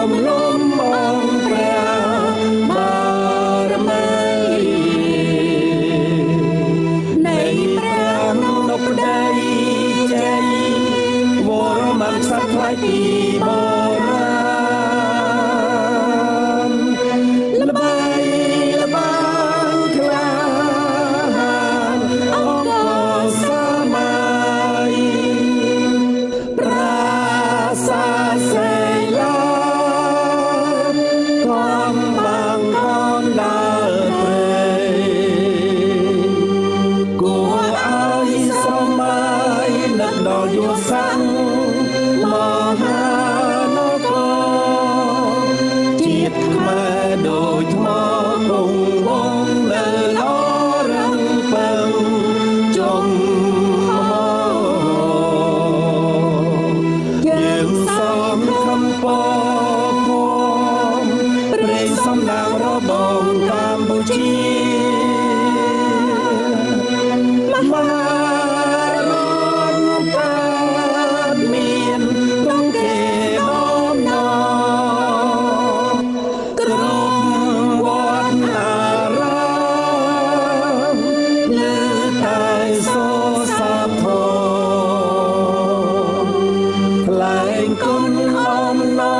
มลมองแปรบารมีในแปรนกใดใจวรมันสักไว้ปีโบราณละบายละบางคลาองค์สมัยปราสาทเสลาความบางกอนดาเปรกูเอาสมัยนักดอกอยู่สังมหานครจิตมาโดยทอคงวงเดินล้อรังเปิงจมยังสองคำปอกพมเปรย์สำนางระบองกัมพูชีมารอนกาดเมียนต้องเกน้อมนอกรมวัดอารามเลือไทยโซสาบทองแหลงกุนอ้อมนอ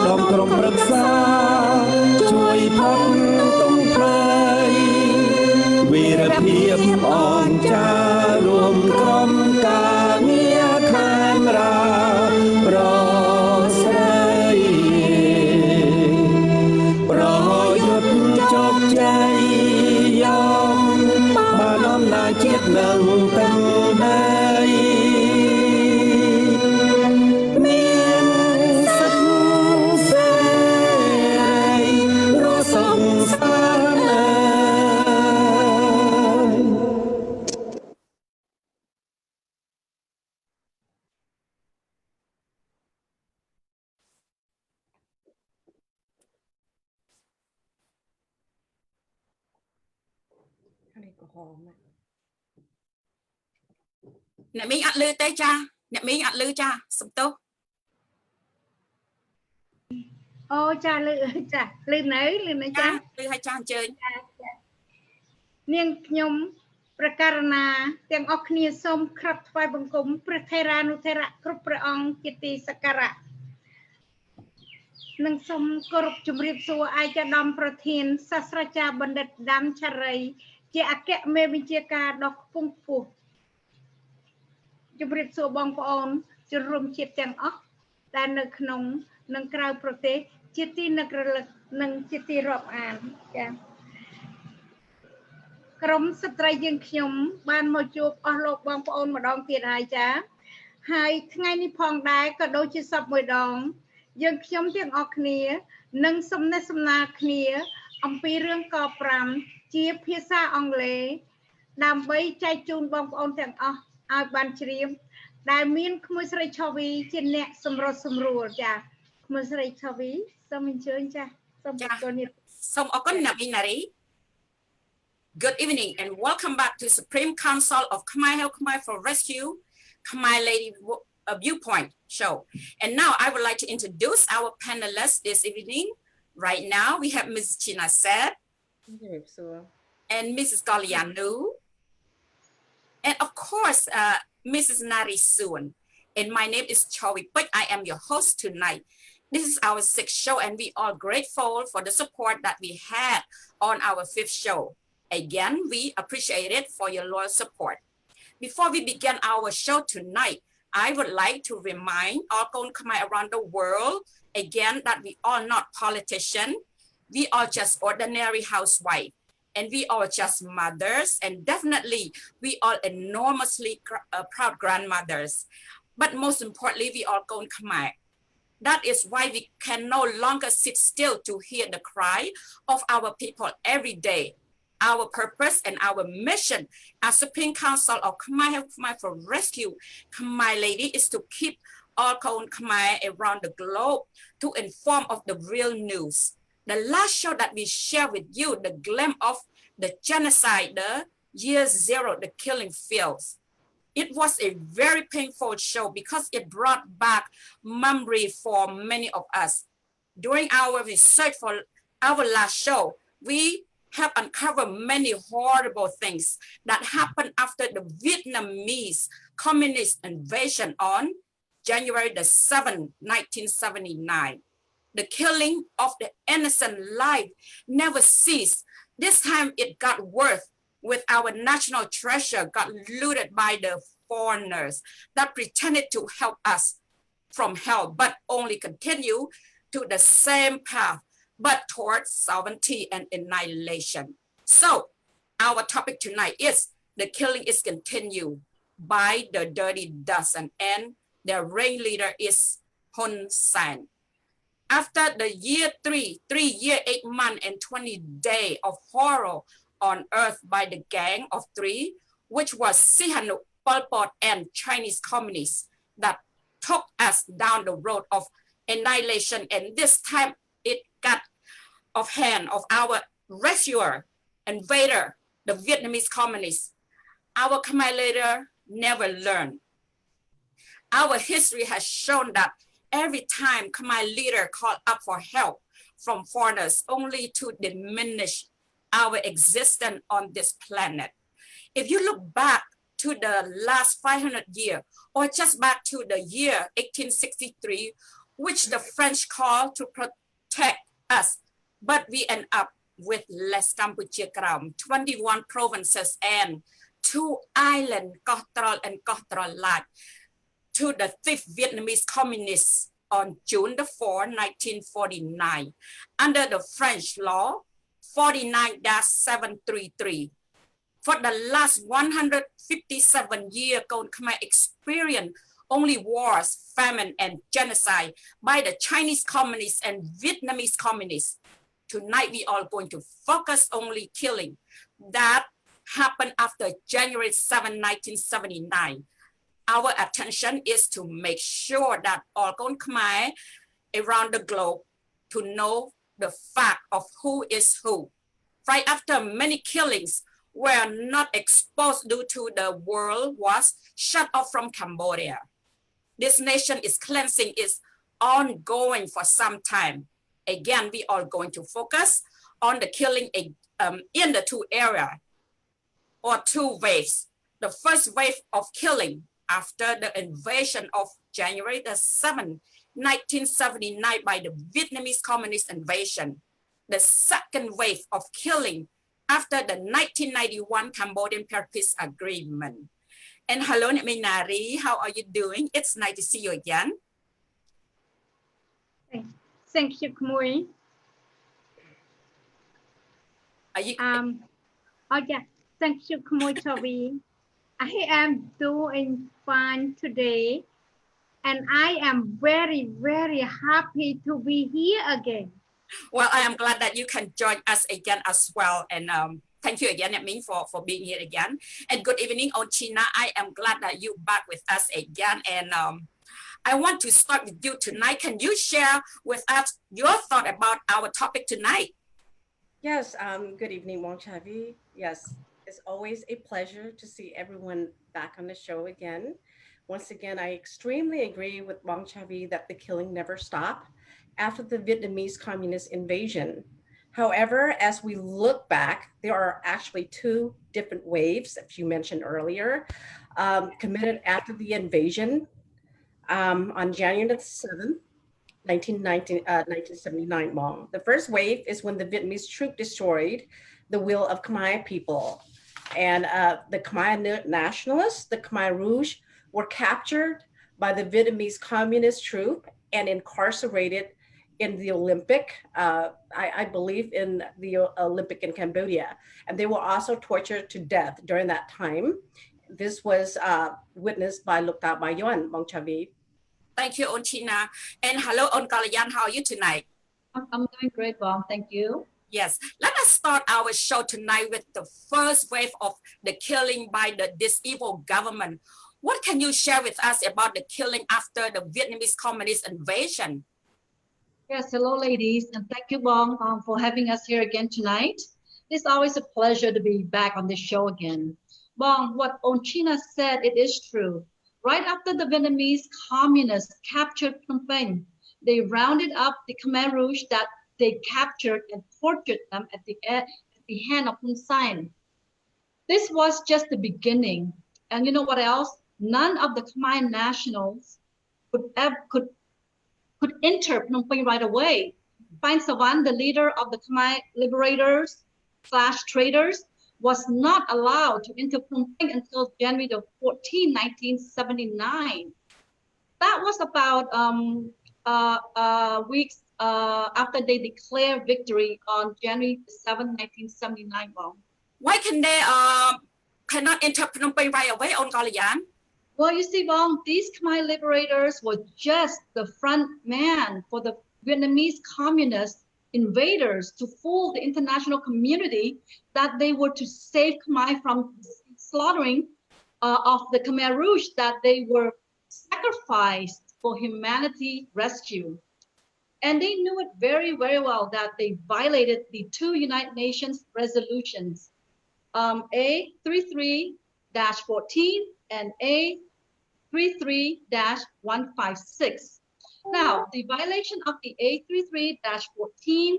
ดอมกรมปรึกษาช่วยพ้นต้องไพรวีรเพียบอ่อนจารวมกรมกาเงียแคมราโปรใสโปรหยุดจบใจยอมมาน้อมนายเจียดหนึ่งตั้งใดเมียนสักเสยรอส่งสารเอ่ย អ្នកមីងអត់លឺទេចាអ្នកមីងអត់លឺចាសំទោស អូចាលឺចាលឺនៅចា ចាលឺឲ្យចាអញ្ជើញ នាងខ្ញុំប្រការណាទាំងអស់គ្នាសូមក្រាបថ្វាយបង្គំព្រះថេរានុថេរៈគ្រប់ព្រះអង្គជាទីសក្ការៈនិងសូមគោរពជម្រាបសួរឯកឧត្តមប្រធានសាស្ត្រាចារ្យបណ្ឌិតដាមឆារីជាអគ្គមេបញ្ជាការដ៏ខ្ពង់ខ្ពស់ជម្រាបសួរបងប្អូនជនរួមជាតិទាំងអស់ដែលនៅក្នុងនិងក្រៅប្រទេសជាទីនឹករលឹកនិងជាទីរាប់អានចា៎ក្រុមស្ត្រីយើងខ្ញុំបានមកជួបអស់លោកបងប្អូនម្ដងទៀតហើយចា៎ហើយថ្ងៃនេះផងដែរក៏ដូចជាសពមួយដងយើងខ្ញុំទាំងអស់គ្នានឹងសំណេះសំណាលគ្នាអំពីរឿងក5ជាភាសាអង់គ្លេសដើម្បីចែកជូនបងប្អូនទាំងអស់ឲ្យបានជ្រាបដែលមានក្មួយស្រី Chhovy ជាអ្នកសម្រុះសម្រួលចា៎ក្មួយស្រី Chhovy សូមអញ្ជើញចា៎សូមប្រកបនេះ សូមអរគុណអ្នកមីង Nary. Good evening and welcome back to Supreme Council of Khmer for Rescue Khmer Lady Viewpoint show. And now I would like to introduce our panelists this evening. Right now we have Ms. Chhyna and Mrs. Kalyan Nou. And of course, Mrs. Nary Suon. And my name is Chhovy Pich. I am your host tonight. This is our 6th show and we are grateful for the support that we had on our 5th show. Again, we appreciate it for your loyal support. Before we begin our show tonight, I would like to remind all Khmer around the world again that we are not politicians. We are just ordinary housewives. And we are just mothers, and definitely we are enormously proud grandmothers. But most importantly, we are Khmer. That is why we can no longer sit still to hear the cry of our people every day. Our purpose and our mission as Supreme Council of Khmer for Rescue Khmer Lady is to keep all Khmer around the globe to inform of the real news. The last show that we share with you, the glimpse of the genocide, the year 0, the killing fields. It was a very painful show because it brought back memory for many of us. During our research for our last show, we have uncovered many horrible things that happened after the Vietnamese communist invasion on January the 7th, 1979. The killing of the innocent life never ceased. This time it got worse with our national treasure got looted by the foreigners that pretended to help us from hell, but only continue to the same path, but towards sovereignty and annihilation. So our topic tonight is the killing is continued by the dirty dozen, and their ringleader is Hun Sen. After the year 3 year, 8 months, and 20 days of horror on earth by the gang of three, which was Sihanouk, Pol Pot, and Chinese communists that took us down the road of annihilation, and this time it got off hand of our rescuer, invader, the Vietnamese communists. Our Khmer leader never learned. Our history has shown that every time Khmer leader called up for help from foreigners only to diminish our existence on this planet. If you look back to the last 500 years, or just back to the year 1863, which the French called to protect us, but we end up with less Cambodia Kram, 21 provinces and 2 islands, Koh Trol and Koh Trol Lat, to the 5th Vietnamese communists on June the 4th, 1949, under the French law 49-733. For the last 157 years, Khmer experienced only wars, famine, and genocide by the Chinese communists and Vietnamese communists. Tonight, we are going to focus only killing that happened after January 7, 1979. Our attention is to make sure that all Khmer around the globe to know the fact of who is who. Right after many killings were not exposed due to the world was shut off from Cambodia. This nation is cleansing is ongoing for some time. Again, we are going to focus on the killing in the 2 areas or 2 waves. The first wave of killing after the invasion of January the 7th, 1979 by the Vietnamese communist invasion. The second wave of killing after the 1991 Cambodian Peace Agreement. And hello, Nary, how are you doing? It's nice to see you again. Thank you, Khmer. Are you? Oh yeah, thank you, Khmer Chhovy. I am doing fine today, and I am very, very happy to be here again. Well, I am glad that you can join us again as well. And thank you again, Min, for being here again. And good evening, Chhyna. I am glad that you're back with us again. And I want to start with you tonight. Can you share with us your thought about our topic tonight? Yes, good evening, Chhovy. Yes, it's always a pleasure to see everyone back on the show again. Once again, I extremely agree with Chhovy that the killing never stopped after the Vietnamese communist invasion. However, as we look back, there are actually 2 different waves, as you mentioned earlier, committed after the invasion on January the 7th, 1979. The first wave is when the Vietnamese troop destroyed the will of Khmer people. And the Khmer nationalists, the Khmer Rouge, were captured by the Vietnamese communist troop and incarcerated in the Olympic, I believe in the Olympic in Cambodia. And they were also tortured to death during that time. This was witnessed by Lukta Bayon, Chhovy. Thank you, Chhyna. And hello, Kalyan, how are you tonight? I'm doing great, Mom. Thank you. Yes, let us start our show tonight with the first wave of the killing by this evil government. What can you share with us about the killing after the Vietnamese communist invasion? Yes, hello, ladies, and thank you, Bong, for having us here again tonight. It's always a pleasure to be back on this show again. Bong, what Chhyna said, it is true. Right after the Vietnamese communists captured Phnom Penh, they rounded up the Khmer Rouge that they captured and tortured them at the hand of Hun Sen. This was just the beginning. And you know what else? None of the Khmer nationals could enter Phnom Penh right away. Phain Savan, the leader of the Khmer liberators / traders, was not allowed to enter Phnom Penh until January 14, 1979. That was about weeks after they declared victory on January 7, 1979. Why can they cannot enter Phnom Penh right away on Kalyan? Well, you see, Bong, these Khmer liberators were just the front man for the Vietnamese communist invaders to fool the international community that they were to save Khmer from slaughtering of the Khmer Rouge, that they were sacrificed for humanity rescue. And they knew it very, very well that they violated the 2 United Nations resolutions, A33-14 and A33-156. Now, the violation of the A33-14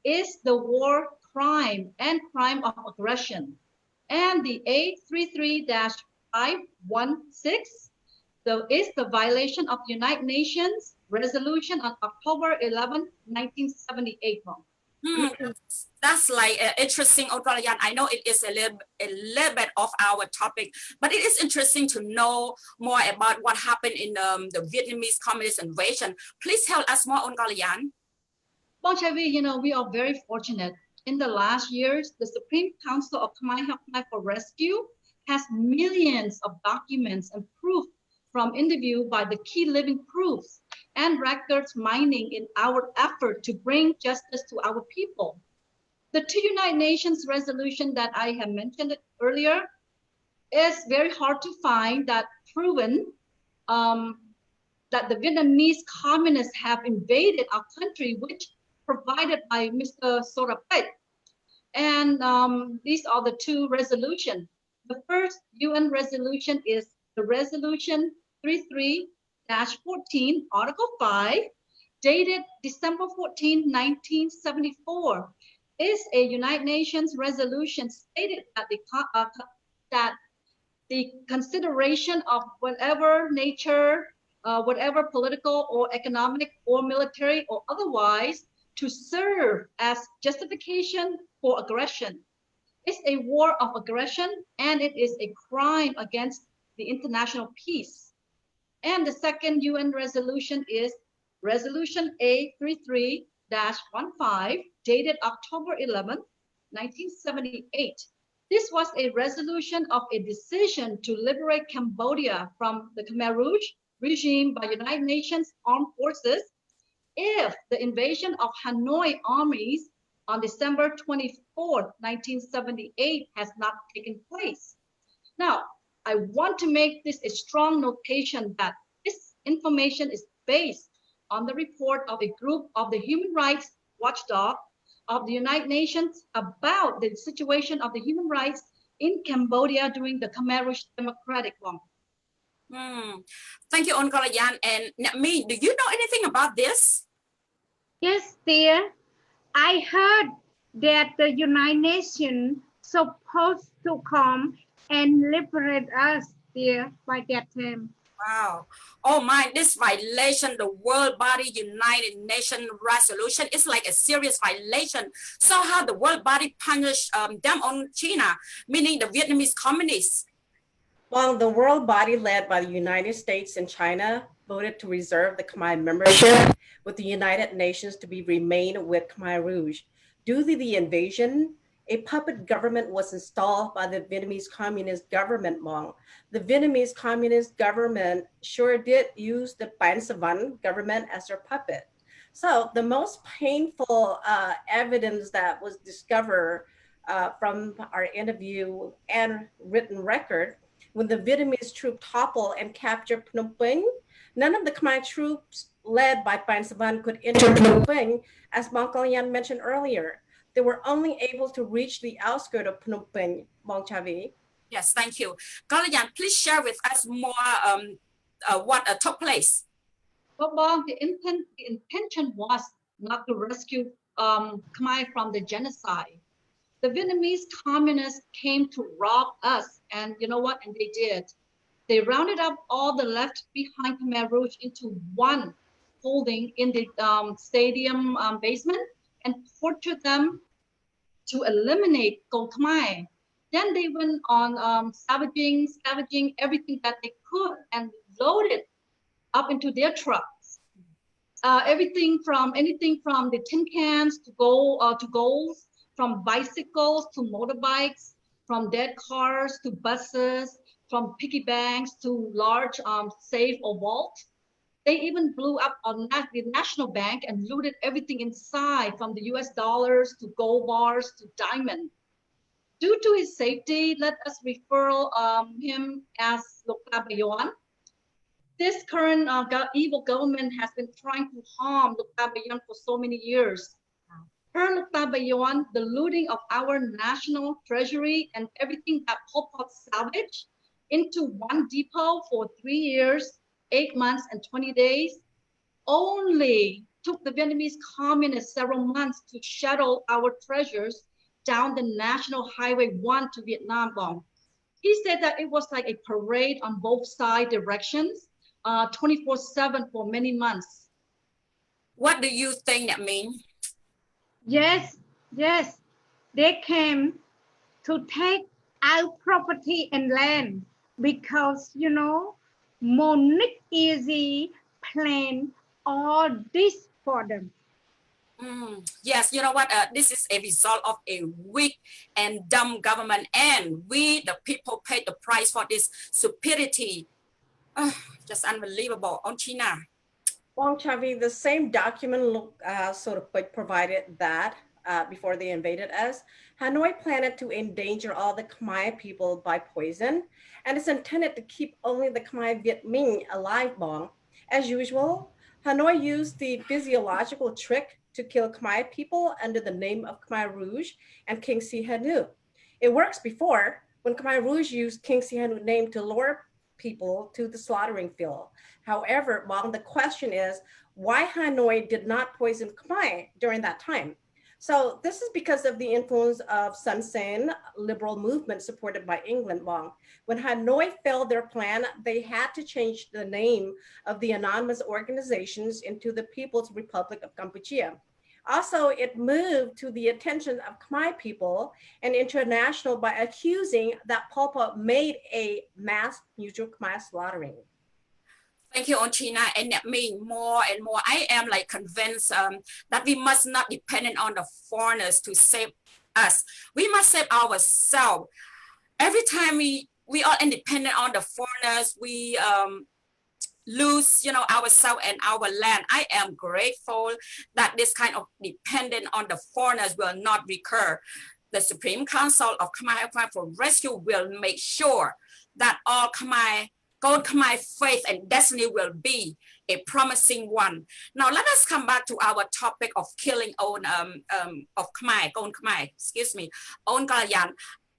is the war crime and crime of aggression. And the A33-516 is the violation of the United Nations resolution on October 11, 1978. That's like interesting, Kalyan. I know it is a little bit off our topic, but it is interesting to know more about what happened in the Vietnamese communist invasion. Please tell us more on Kalyan. Bon Chhovy, you know, we are very fortunate. In the last years, the Supreme Council of Khmer Help Khmer for Rescue has millions of documents and proof from interview by the key living proofs and records mining in our effort to bring justice to our people. The 2 United Nations resolution that I have mentioned earlier is very hard to find that proven that the Vietnamese communists have invaded our country, which provided by Mr. Pich. And these are the 2 resolutions. The first UN resolution is the resolution 33-14, Article 5, dated December 14, 1974, is a United Nations resolution stated that the consideration of whatever nature, whatever political or economic or military or otherwise, to serve as justification for aggression. It's a war of aggression, and it is a crime against the international peace. And the second UN resolution is Resolution A33-15, dated October 11, 1978. This was a resolution of a decision to liberate Cambodia from the Khmer Rouge regime by United Nations armed forces if the invasion of Hanoi armies on December 24, 1978 has not taken place. Now, I want to make this a strong notation that this information is based on the report of a group of the human rights watchdog of the United Nations about the situation of the human rights in Cambodia during the Khmer Rouge Democratic War. Thank you, Kalyan. And me, do you know anything about this? Yes, dear. I heard that the United Nations supposed to come and liberate us, dear, by that time. Wow. Oh my, this violation, the World Body United Nations resolution, is like a serious violation. So how the World Body punished them on Chhyna, meaning the Vietnamese communists? Well, the World Body led by the United States and China voted to reserve the Khmer membership with the United Nations to be remain with Khmer Rouge. Due to the invasion, a puppet government was installed by the Vietnamese Communist government. The Vietnamese Communist government sure did use the Phain Savan government as their puppet. So the most painful evidence that was discovered from our interview and written record, when the Vietnamese troop toppled and captured Phnom Penh, none of the Khmer troops led by Phain Savan could enter Phnom Penh, as Bong Kalyan mentioned earlier. They were only able to reach the outskirts of Phnom Penh. Bong Chhovy. Yes, thank you. Kalyan, please share with us more what took place. Well, the intention was not to rescue Khmer from the genocide. The Vietnamese communists came to rob us, and you know what? And they did. They rounded up all the left behind Khmer Rouge into one holding in the stadium basement and tortured them to eliminate Gold Khmer. Then they went on scavenging everything that they could and loaded up into their trucks. Anything from the tin cans to golds, from bicycles to motorbikes, from dead cars to buses, from piggy banks to large safe or vault. They even blew up on the National Bank and looted everything inside, from the US dollars to gold bars to diamond. Due to his safety, let us refer him as Lokta Bayon. This current evil government has been trying to harm Lokta Bayon for so many years. Per Lokta Bayon, the looting of our national treasury and everything that Pol Pot salvaged into one depot for 3 years, 8 months, and 20 days only took the Vietnamese communists several months to shuttle our treasures down the National Highway 1 to Vietnam. He said that it was like a parade on both side directions, 24/7 for many months. What do you think that means? Yes, they came to take our property and land because, you know, Monique Easy planned all this for them. Yes, you know what? This is a result of a weak and dumb government, and we, the people, paid the price for this stupidity. Just unbelievable. On Chhyna. Well, Chhovy, the same document sort of provided that before they invaded us, Hanoi planned to endanger all the Khmer people by poison, and it's intended to keep only the Khmer Viet Minh alive. As usual, Hanoi used the physiological trick to kill Khmer people under the name of Khmer Rouge and King Sihanouk. It works before, when Khmer Rouge used King Sihanouk's name to lure people to the slaughtering field. However, the question is why Hanoi did not poison Khmer during that time. So this is because of the influence of Son Sen liberal movement supported by England. When Hanoi failed their plan, they had to change the name of the anonymous organizations into the People's Republic of Kampuchea. Also, it moved to the attention of Khmer people and international by accusing that Pol Pot made a mass mutual Khmer slaughtering. Thank you, on Chhyna. And that means more and more, I am like convinced that we must not depend on the foreigners to save us. We must save ourselves. Every time we are independent on the foreigners, we lose, you know, ourselves and our land. I am grateful that this kind of dependence on the foreigners will not recur. The Supreme Council of Khmer for Rescue will make sure that all Khmer, Gold Khmer faith and destiny will be a promising one. Now let us come back to our topic of killing own of Khmer, Gold Khmer, excuse me, own Kalyan.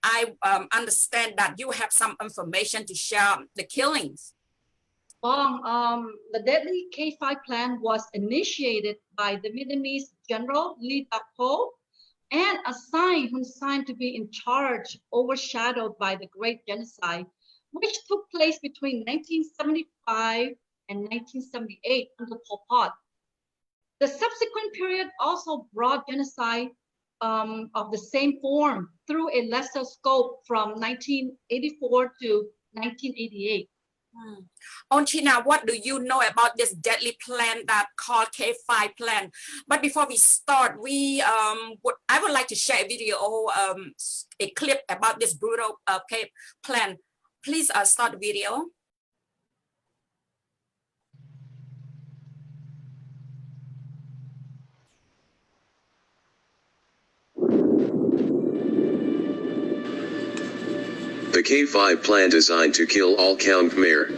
I understand that you have some information to share the killings. The deadly K5 plan was initiated by the Vietnamese General Lee Dak Po and assigned to be in charge, overshadowed by the Great Genocide, which took place between 1975 and 1978 under Pol Pot. The subsequent period also brought genocide of the same form through a lesser scope from 1984 to 1988. On Chhyna, what do you know about this deadly plan that called K5 plan? But before we start, I would like to share a video, a clip about this brutal K plan. Please start the video. The K5 plan designed to kill all Khmer.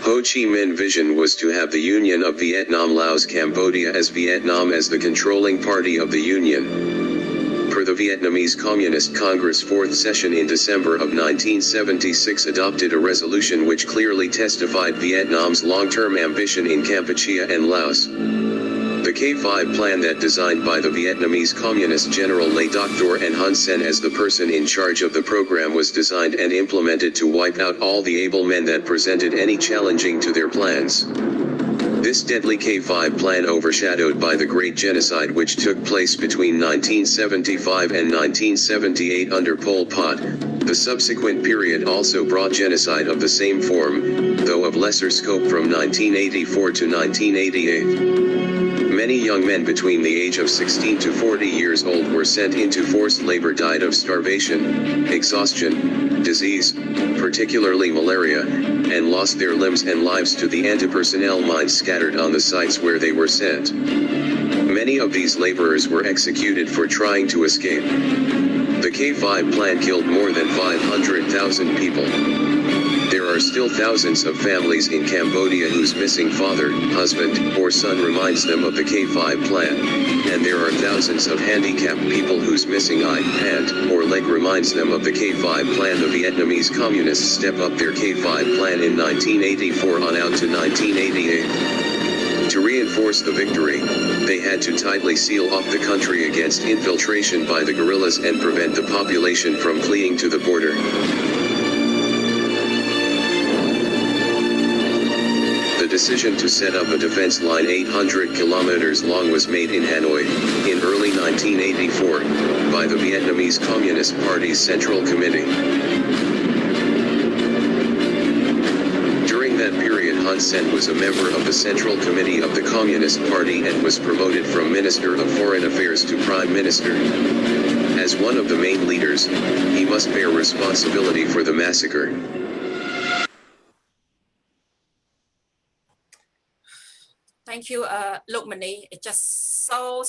Ho Chi Minh vision was to have the Union of Vietnam, Laos, Cambodia as Vietnam as the controlling party of the Union. Per the Vietnamese Communist Congress 4th session in December of 1976 adopted a resolution which clearly testified Vietnam's long-term ambition in Kampuchea and Laos. The K5 plan that designed by the Vietnamese Communist General Le Doc Thor and Hun Sen as the person in charge of the program was designed and implemented to wipe out all the able men that presented any challenging to their plans. This deadly K5 plan overshadowed by the Great Genocide which took place between 1975 and 1978 under Pol Pot. The subsequent period also brought genocide of the same form, though of lesser scope from 1984 to 1988. Many young men between the age of 16 to 40 years old were sent into forced labor, died of starvation, exhaustion, disease, particularly malaria, and lost their limbs and lives to the anti-personnel mines scattered on the sites where they were sent. Many of these laborers were executed for trying to escape. The K5 plan killed more than 500,000 people. There are still thousands of families in Cambodia whose missing father, husband, or son reminds them of the K5 plan, and there are thousands of handicapped people whose missing eye, hand, or leg reminds them of the K5 plan. The Vietnamese communists step up their K5 plan in 1984 on out to 1988. To reinforce the victory, they had to tightly seal off the country against infiltration by the guerrillas and prevent the population from fleeing to the border. The decision to set up a defense line 800 kilometers long was made in Hanoi, in early 1984, by the Vietnamese Communist Party's Central Committee. During that period, Hun Sen was a member of the Central Committee of the Communist Party and was promoted from Minister of Foreign Affairs to Prime Minister. As one of the main leaders, he must bear responsibility for the massacre. Thank you, Lukmani. It's just so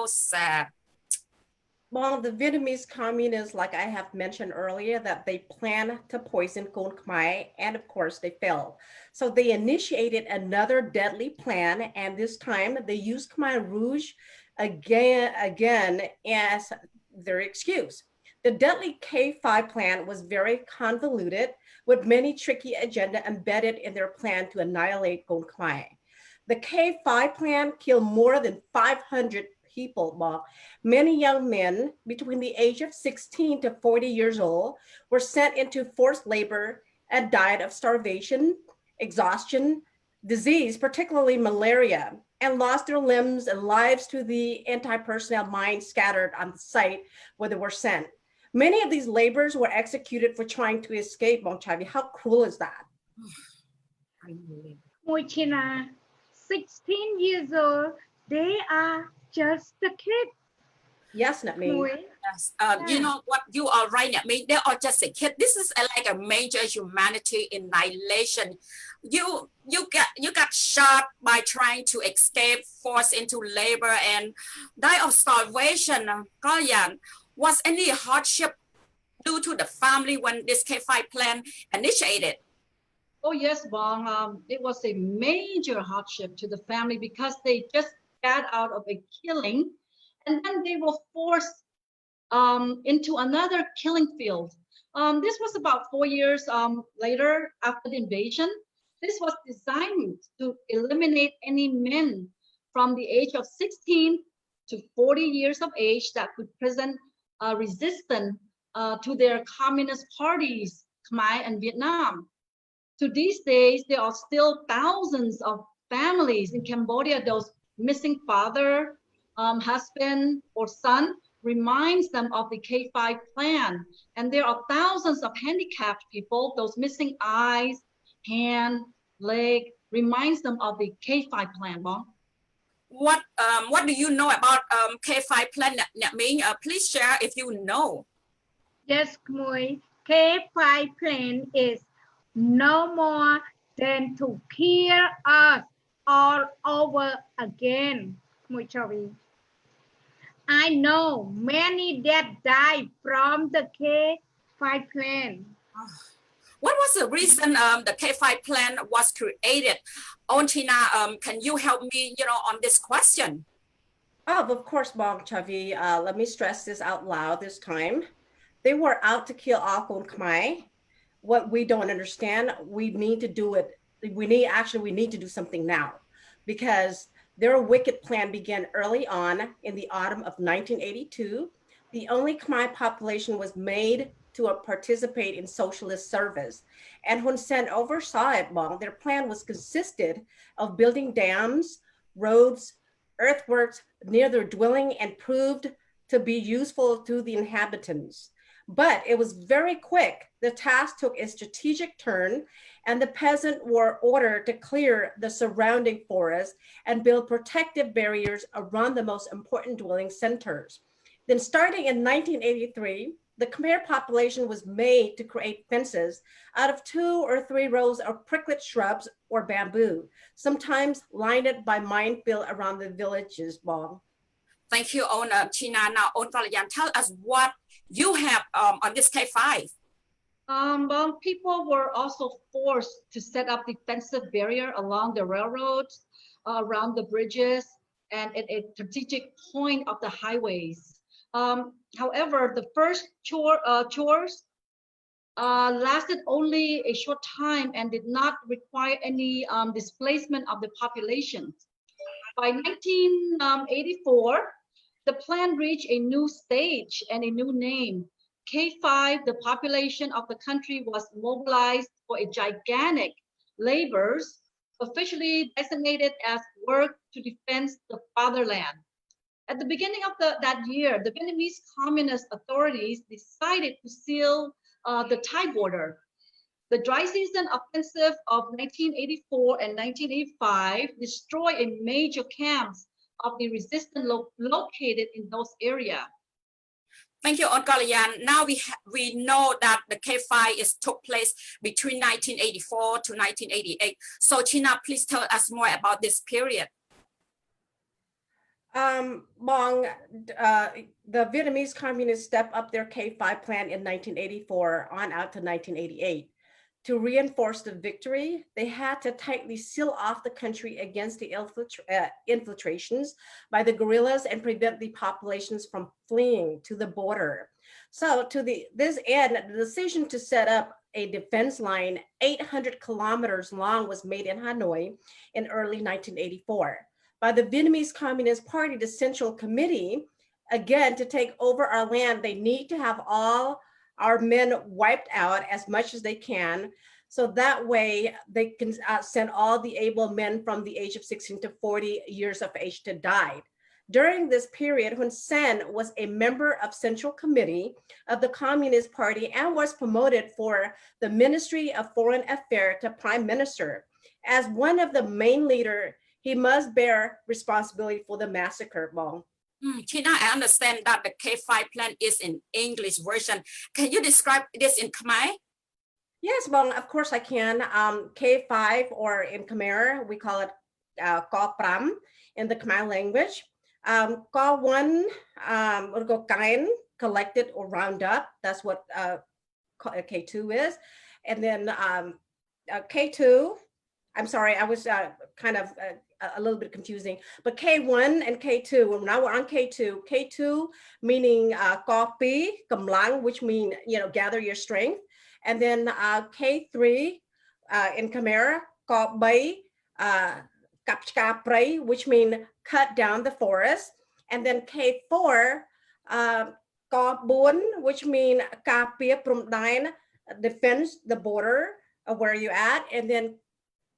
sad. Well, the Vietnamese communists, like I have mentioned earlier, that they plan to poison Con Khmer, and of course they failed. So they initiated another deadly plan, and this time they used Khmer Rouge again as their excuse. The deadly K5 plan was very convoluted, with many tricky agenda embedded in their plan to annihilate Con Khmer. The K5 plan killed more than 500 people. Many young men between the age of 16 to 40 years old were sent into forced labor and died of starvation, exhaustion, disease, particularly malaria, and lost their limbs and lives to the anti-personnel mines scattered on the site where they were sent. Many of these laborers were executed for trying to escape. Chhyna, how cruel is that? Chhyna, 16 years old, they are just a kid. Yes, Natmi. Yes. You know what? You are right, Natmi. They are just a kid. This is like a major humanity annihilation. You got shot by trying to escape, forced into labor, and die of starvation. Kalyan, was any hardship due to the family when this K5 plan initiated? Oh yes, Bong. It was a major hardship to the family because they just got out of a killing, and then they were forced into another killing field. This was about 4 years later after the invasion. This was designed to eliminate any men from the age of 16 to 40 years of age that could present resistance to their communist parties, Khmer and Vietnam. To these days, there are still thousands of families in Cambodia. Those missing father, husband, or son reminds them of the K5 plan. And there are thousands of handicapped people, those missing eyes, hand, leg, reminds them of the K5 plan. Bong. What do you know about K5 plan? Please share if you know. Yes, Khmer. K5 plan is no more than to kill us all over again. Chhovy. I know many that died from the K5 plan. What was the reason the K5 plan was created? Chhyna, can you help me, on this question? Oh, of course, Bong Chhovy. Let me stress this out loud this time. They were out to kill all Khmer. What we don't understand, we need to do it. We need to do something now, because their wicked plan began early on in the autumn of 1982. The only Khmer population was made to participate in socialist service. And when Sen oversaw it, Bong, their plan was consisted of building dams, roads, earthworks near their dwelling, and proved to be useful to the inhabitants. But it was very quick. The task took a strategic turn, and the peasants were ordered to clear the surrounding forest and build protective barriers around the most important dwelling centers. Then starting in 1983, the Khmer population was made to create fences out of 2 or 3 rows of pricklet shrubs or bamboo, sometimes lined by minefield around the villages. Bong. Thank you, owner Chhyna. Now, on Kalyan, tell us what you have on this K5. Well, people were also forced to set up defensive barrier along the railroads, around the bridges, and at a strategic point of the highways. However, the first chores lasted only a short time and did not require any displacement of the population. By 1984, the plan reached a new stage and a new name. K5, the population of the country was mobilized for a gigantic labors, officially designated as work to defend the fatherland. At the beginning of that year, the Vietnamese Communist authorities decided to seal the Thai border. The dry season offensive of 1984 and 1985 destroyed a major camps of the resistance located in those areas. Thank you, on Kalyan. Now we know that the K5 took place between 1984 to 1988. So Chhyna, please tell us more about this period. Bong, the Vietnamese communists stepped up their K5 plan in 1984 on out to 1988. To reinforce the victory, they had to tightly seal off the country against the infiltrations by the guerrillas and prevent the populations from fleeing to the border. So to this end, the decision to set up a defense line 800 kilometers long was made in Hanoi in early 1984 by the Vietnamese Communist Party, the Central Committee. Again, to take over our land, they need to have all our men wiped out as much as they can, so that way they can send all the able men from the age of 16 to 40 years of age to die. During this period, when Sen was a member of Central Committee of the Communist Party and was promoted for the Ministry of Foreign Affairs to Prime Minister, as one of the main leaders, he must bear responsibility for the massacre. Bong. Chhyna, I understand that the K5 plan is in English version. Can you describe this in Khmer? Yes, Bong, of course I can. K5, or in Khmer, we call it Ko Pram in the Khmer language. Ko 1, or Ko Kain, collected or round up. That's what K2 is. And then K2, I'm sorry, I was kind of a little bit confusing, but K1 and K2, now we're on K2 meaning Kopi, Kamlang, which mean, gather your strength. And then K3 in Khmer, Ko Bay, Kapchka Prey, which mean cut down the forest. And then K4, Ko Bun, which mean Kapia Prumdain, defense the border of where you at. And then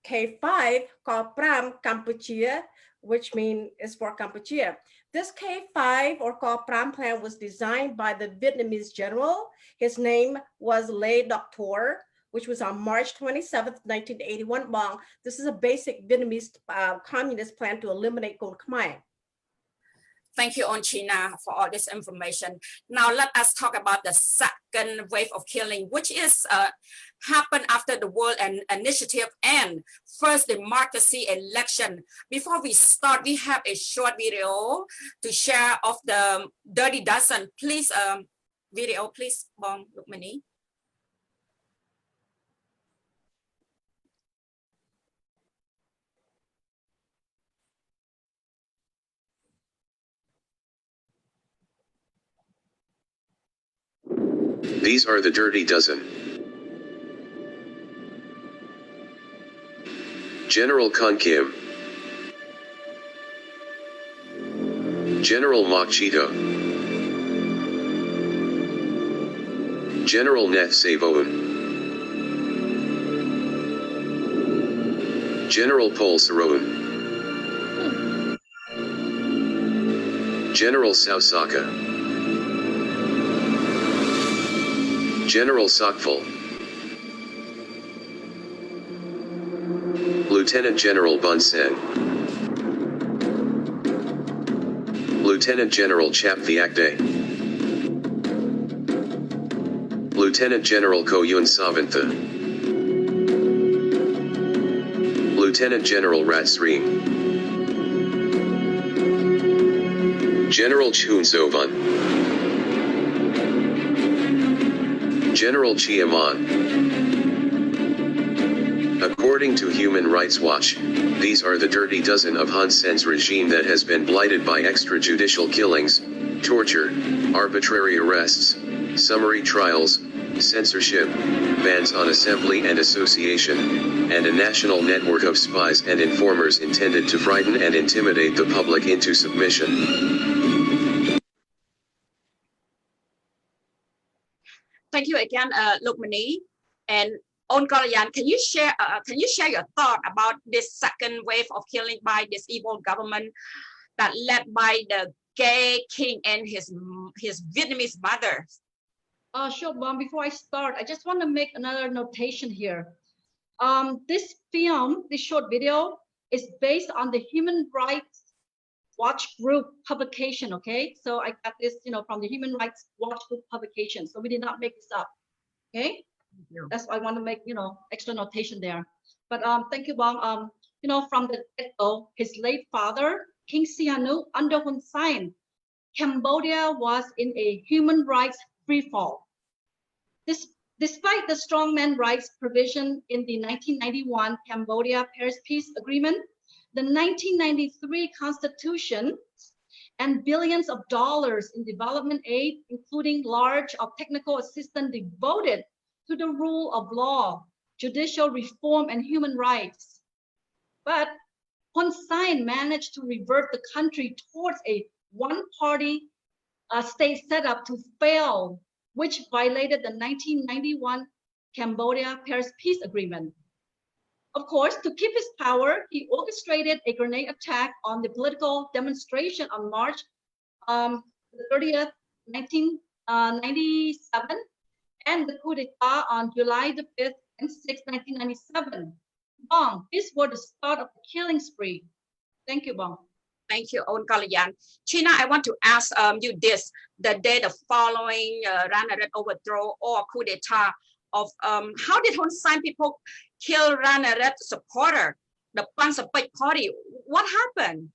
K5, Ko Pram, Campuchia, which means is for Campuchia. This K5 or Ko Pram plan was designed by the Vietnamese general. His name was Le Doctor, which was on March 27th, 1981. Bong. This is a basic Vietnamese communist plan to eliminate Kon Khmer. Thank you, Chhyna, for all this information. Now let us talk about the second wave of killing, which is happened after the World Initiative and first democracy election. Before we start, we have a short video to share of the Dirty Dozen. Please, video, please, Bong Lukmani. These are the dirty dozen. General Kon Kim, General Mok Chito, General Neth Savoon, General Pol Saroon, General Sao Saka, General Sokful, Lieutenant General Bun Sen, Lieutenant General Chap Viakde, Lieutenant General Ko Yun Savantha, Lieutenant General Rat Sring, General Chun Sovan, General Chiaman. According to Human Rights Watch, these are the dirty dozen of Hun Sen's regime that has been blighted by extrajudicial killings, torture, arbitrary arrests, summary trials, censorship, bans on assembly and association, and a national network of spies and informers intended to frighten and intimidate the public into submission. Thank you again, Lukmani. And On Kalyan, can you share your thought about this second wave of killing by this evil government that led by the gay king and his Vietnamese mother? Sure, Mom. Before I start, I just want to make another notation here. This film, this short video, is based on the Human Rights Watch Group publication. Okay, so I got this, from the Human Rights Watch Group publication. So we did not make this up. Okay. That's why I want to make, extra notation there. But thank you, Bong. From the get-go, his late father, King Sihanouk, under Hun Sen, Cambodia was in a human rights freefall. Despite the strongman rights provision in the 1991 Cambodia-Paris Peace Agreement, the 1993 Constitution, and billions of dollars in development aid, including large technical assistance devoted to the rule of law, judicial reform, and human rights. But Hun Sen managed to revert the country towards a one-party state setup to fail, which violated the 1991 Cambodia-Paris Peace Agreement. Of course, to keep his power, he orchestrated a grenade attack on the political demonstration on March 30th, 1997, and the coup d'etat on July the 5th and 6th, 1997. Bong, this was the start of the killing spree. Thank you, Bong. Thank you, On Kalyan. Chhyna, I want to ask you this: the day the following Ranariddh overthrow or coup d'etat of how did Hun Sen people kill Ranariddh supporter, the Pich party? What happened?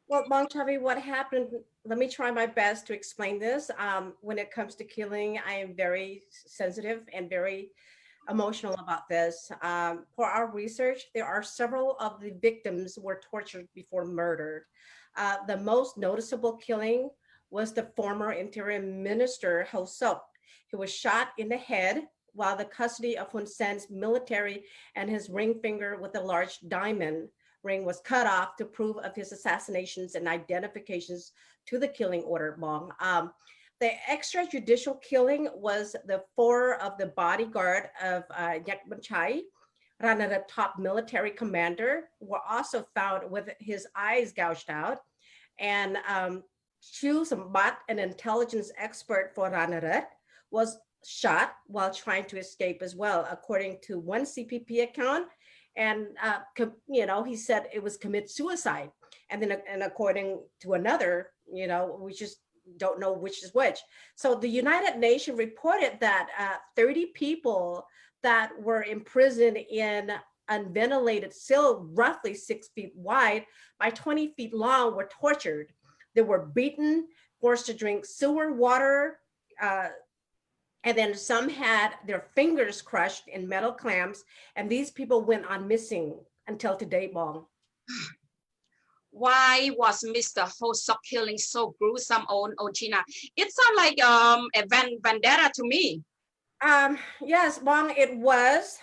Well, Bong Chhovy, what happened? Let me try my best to explain this. When it comes to killing, I am very sensitive and very emotional about this. For our research, there are several of the victims were tortured before murdered. The most noticeable killing was the former Interior Minister Ho Sok. He was shot in the head while the custody of Hun Sen's military and his ring finger with a large diamond ring was cut off to prove of his assassinations and identifications to the killing order, Bong. The extrajudicial killing was the 4 of the bodyguard of Yak Chai, Ranariddh top military commander, were also found with his eyes gouged out. And Chu Sambat, an intelligence expert for Ranariddh, was shot while trying to escape as well, according to one CPP account. And he said it was commit suicide. And then, and according to another, we just don't know which is which. So the United Nations reported that 30 people that were imprisoned in unventilated cell, roughly 6 feet wide by 20 feet long, were tortured. They were beaten, forced to drink sewer water, and then some had their fingers crushed in metal clamps, and these people went on missing until today, Bong. Why was Mr. Ho Sok killing so gruesome on Chhyna? It sounds like a vendetta to me. Yes, Bong, it was.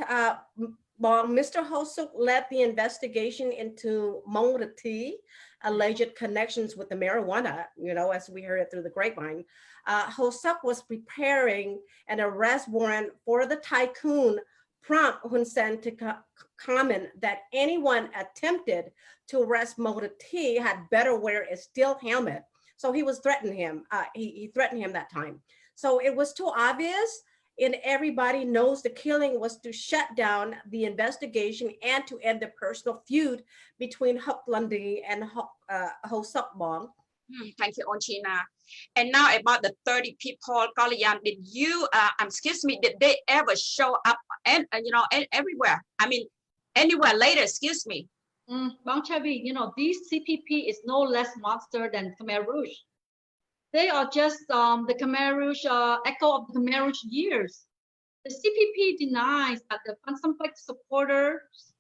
Bong, Mr. Ho Sok led the investigation into Mong Thi, alleged connections with the marijuana, you know, as we heard it through the grapevine. Ho Sok was preparing an arrest warrant for the tycoon, prompt Hun Sen to comment that anyone attempted to arrest Mong Thi had better wear a steel helmet. So he was threatening him. He threatened him that time. So it was too obvious, and everybody knows the killing was to shut down the investigation and to end the personal feud between Huk Lundy and Ho Sok Bong. Thank you, Chhyna. And now about the 30 people, Kalyan, did you, excuse me, did they ever show up and everywhere? I mean, anywhere later, excuse me. Bong Chhovy, you know, these CPP is no less monster than Khmer Rouge. They are just the Khmer Rouge, echo of the Khmer Rouge years. The CPP denies that the Phuntsumpak supporters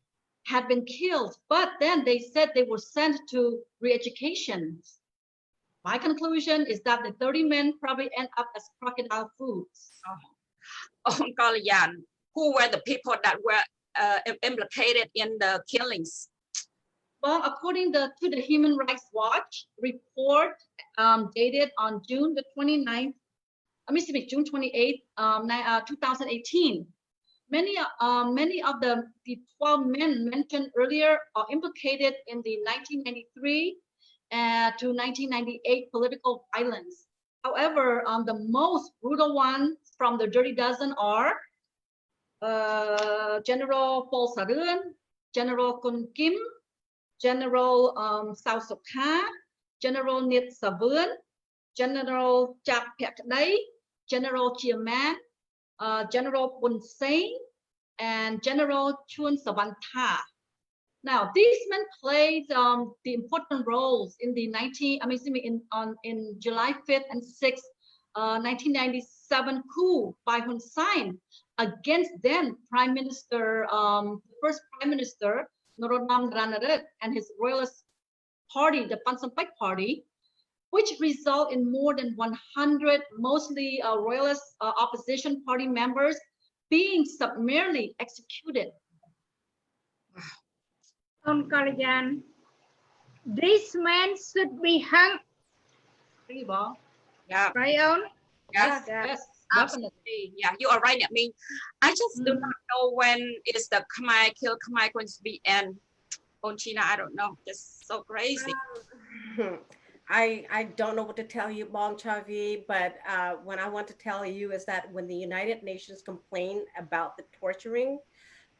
had been killed, but then they said they were sent to re-education. My conclusion is that the 30 men probably end up as crocodile foods. Kalyan, who were the people that were implicated in the killings? Well, according to the Human Rights Watch report dated on June the 29th, June 28th, 2018, many of the 12 men mentioned earlier are implicated in the 1993 to 1998 political violence. However, the most brutal ones from the Dirty Dozen are General Paul Sarun, General Kun Kim, General Sao Sckhk, General Nhiet Savun, General Chap Phek Day, General Chia Man, General Bun Sein, and General Chun Savantha. Now, these men played the important roles in the in July 5th and 6th, 1997 coup by Hun Sen against then Prime Minister, first Prime Minister Norodom Ranariddh and his royalist party, the Phuntsumpak Party, which result in more than 100 mostly royalist opposition party members being summarily executed. Kalyan, these men should be hung. Yeah. Right on? Yes. Yes, Absolutely. Yeah, you are right. I mean, I just do not know when is the Khmer kill Khmer going to be end. On Chhyna, I don't know. Just so crazy. I don't know what to tell you, Bong Chovy, but what I want to tell you is that when the United Nations complained about the torturing,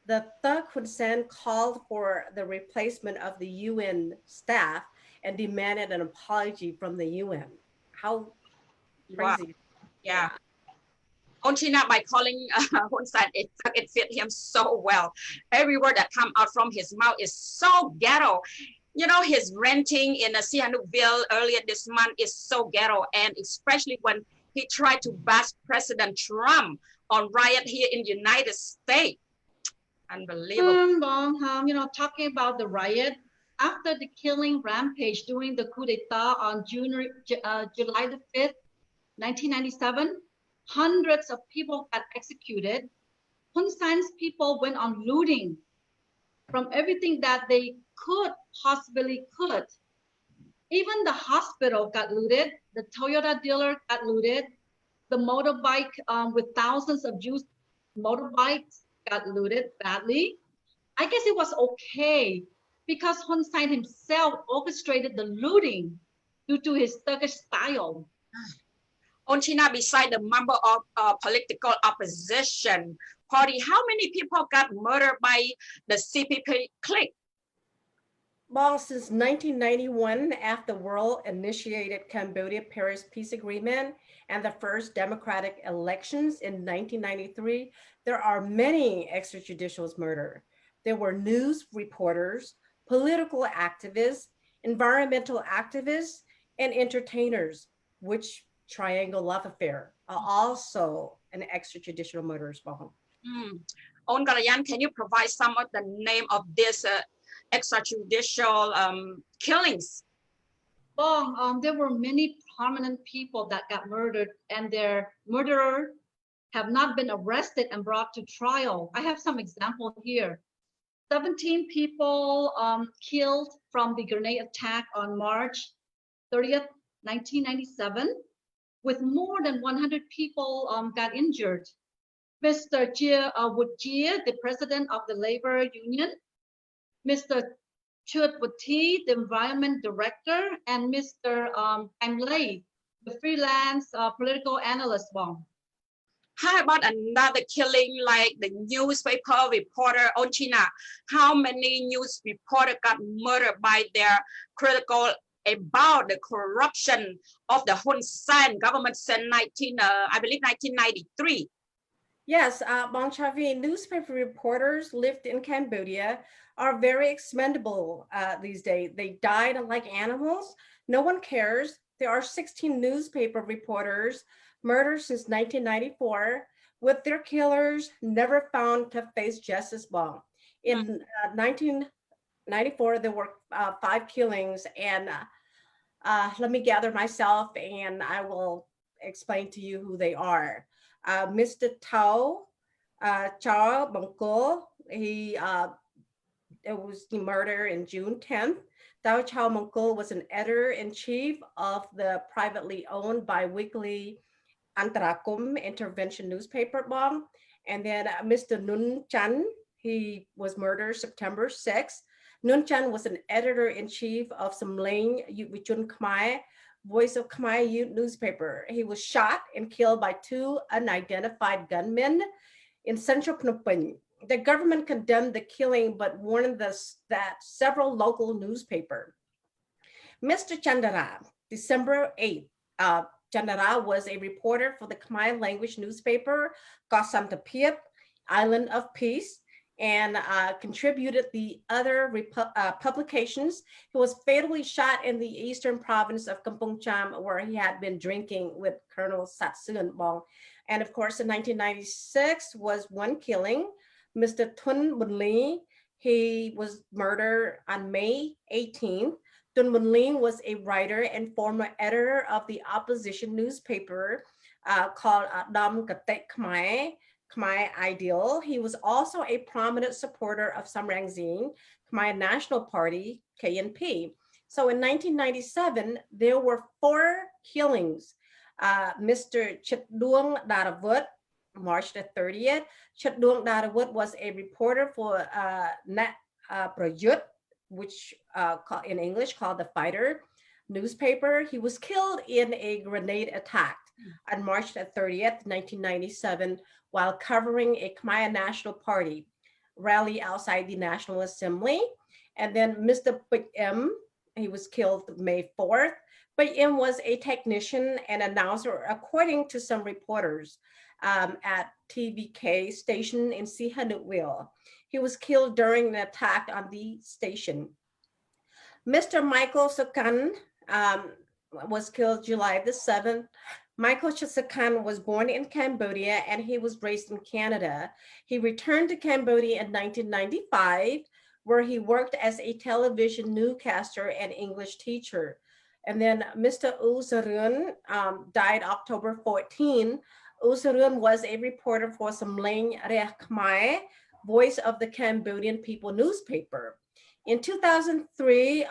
the Thug Hun Sen called for the replacement of the UN staff and demanded an apology from the UN. How crazy. Wow. Yeah. On Chhyna, by calling Hun Sen, it fit him so well. Every word that come out from his mouth is so ghetto. You know, his ranting in a Sihanoukville earlier this month is so ghetto, and especially when he tried to bash President Trump on riot here in the United States. Unbelievable. You know, talking about the riot, after the killing rampage during the coup d'etat on July the 5th, 1997, hundreds of people got executed. Hun Sen's people went on looting from everything that they possibly could. Even the hospital got looted, the Toyota dealer got looted, the motorbike with thousands of used motorbikes got looted badly. I guess it was okay because Hun Sen himself orchestrated the looting due to his thuggish style. On Chhyna, beside the member of political opposition party, how many people got murdered by the CPP clique? Well, since 1991, after the world initiated Cambodia-Paris Peace Agreement and the first democratic elections in 1993, there are many extrajudicial murders. There were news reporters, political activists, environmental activists, and entertainers, which triangle love affair are also an extrajudicial murder as well. On Kalyan, can you provide some of the name of this extrajudicial killings? Bong, there were many prominent people that got murdered, and their murderer have not been arrested and brought to trial. I have some example here. 17 people killed from the grenade attack on March 30th, 1997, with more than 100 people got injured. Mr. Wood Jia, the president of the labor union, Mr. Chut Wati, the environment director, and Mr. Anh Lei, the freelance political analyst. Bong. How about another killing like the newspaper reporter on Chhyna? How many news reporters got murdered by their critical about the corruption of the Hun Sen government since I believe 1993? Yes, Bong Chhovy, newspaper reporters lived in Cambodia are very expendable these days. They died like animals. No one cares. There are 16 newspaper reporters murdered since 1994, with their killers never found to face justice. Bong. In 1994, there were 5 killings, and let me gather myself and I will explain to you who they are. Mr. Tao Chao Mongko, he was murdered in June 10th. Tao Chao Mongko was an editor-in-chief of the privately owned bi-weekly Antarakum intervention newspaper. Bong. And then Mr. Nun Chan, he was murdered September 6th. Nun Chan was an editor-in-chief of Samlaing Vichun Khmer, Voice of Khmer Youth newspaper. He was shot and killed by 2 unidentified gunmen in central Phnom Penh. The government condemned the killing, but warned that several local newspapers. Mr. Chandara, December 8th, Chandara was a reporter for the Khmer language newspaper Kosantapip, Island of Peace, and contributed the other publications. He was fatally shot in the eastern province of Kampong Cham, where he had been drinking with Colonel Satsun Bong. And of course, in 1996 was one killing. Mr. Tun Bun Lee, he was murdered on May 18th. Tun Bun Lee was a writer and former editor of the opposition newspaper called Dam Katek Khmer, Khmer Ideal. He was also a prominent supporter of Samrang Zing, Khmer National Party, KNP. So in 1997, there were 4 killings. Mr. Chitduong Daravut, March the 30th. Chitduong Daravut was a reporter for Nat Prayut, which in English called the Fighter newspaper. He was killed in a grenade attack on March the 30th, 1997, while covering a Khmer National Party rally outside the National Assembly. And then Mr. Pich, he was killed May 4th. Pich was a technician and announcer, according to some reporters, at TVK station in Sihanoukville. He was killed during an attack on the station. Mr. Michael Sckhk was killed July the 7th. Michael Sckhk was born in Cambodia and he was raised in Canada. He returned to Cambodia in 1995, where he worked as a television newscaster and English teacher. And then Mr. U Sarun died October 14. U Sarun was a reporter for Samlaing Reh Khmer, Voice of the Cambodian People newspaper. In 2003,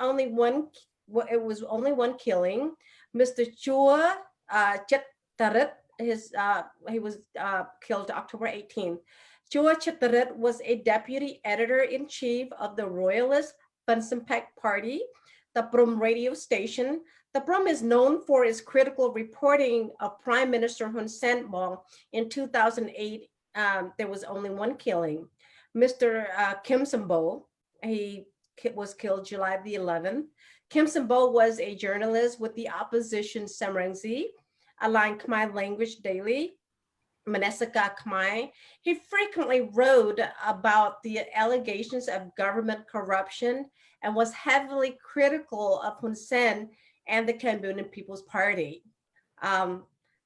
it was only one killing. Mr. Chua Chitarit, he was killed October 18th. Chua Chitarit was a deputy editor-in-chief of the Royalist Funsampek Party, the Prum radio station. The Prum is known for its critical reporting of Prime Minister Hun Sen Bong. In 2008, there was only one killing. Mr. Kim Sambo, he was killed July the 11th. Kim Sambo was a journalist with the opposition Samrangzi, Align Khmer Language Daily, Manesaka Khmer. He frequently wrote about the allegations of government corruption and was heavily critical of Hun Sen and the Cambodian People's Party.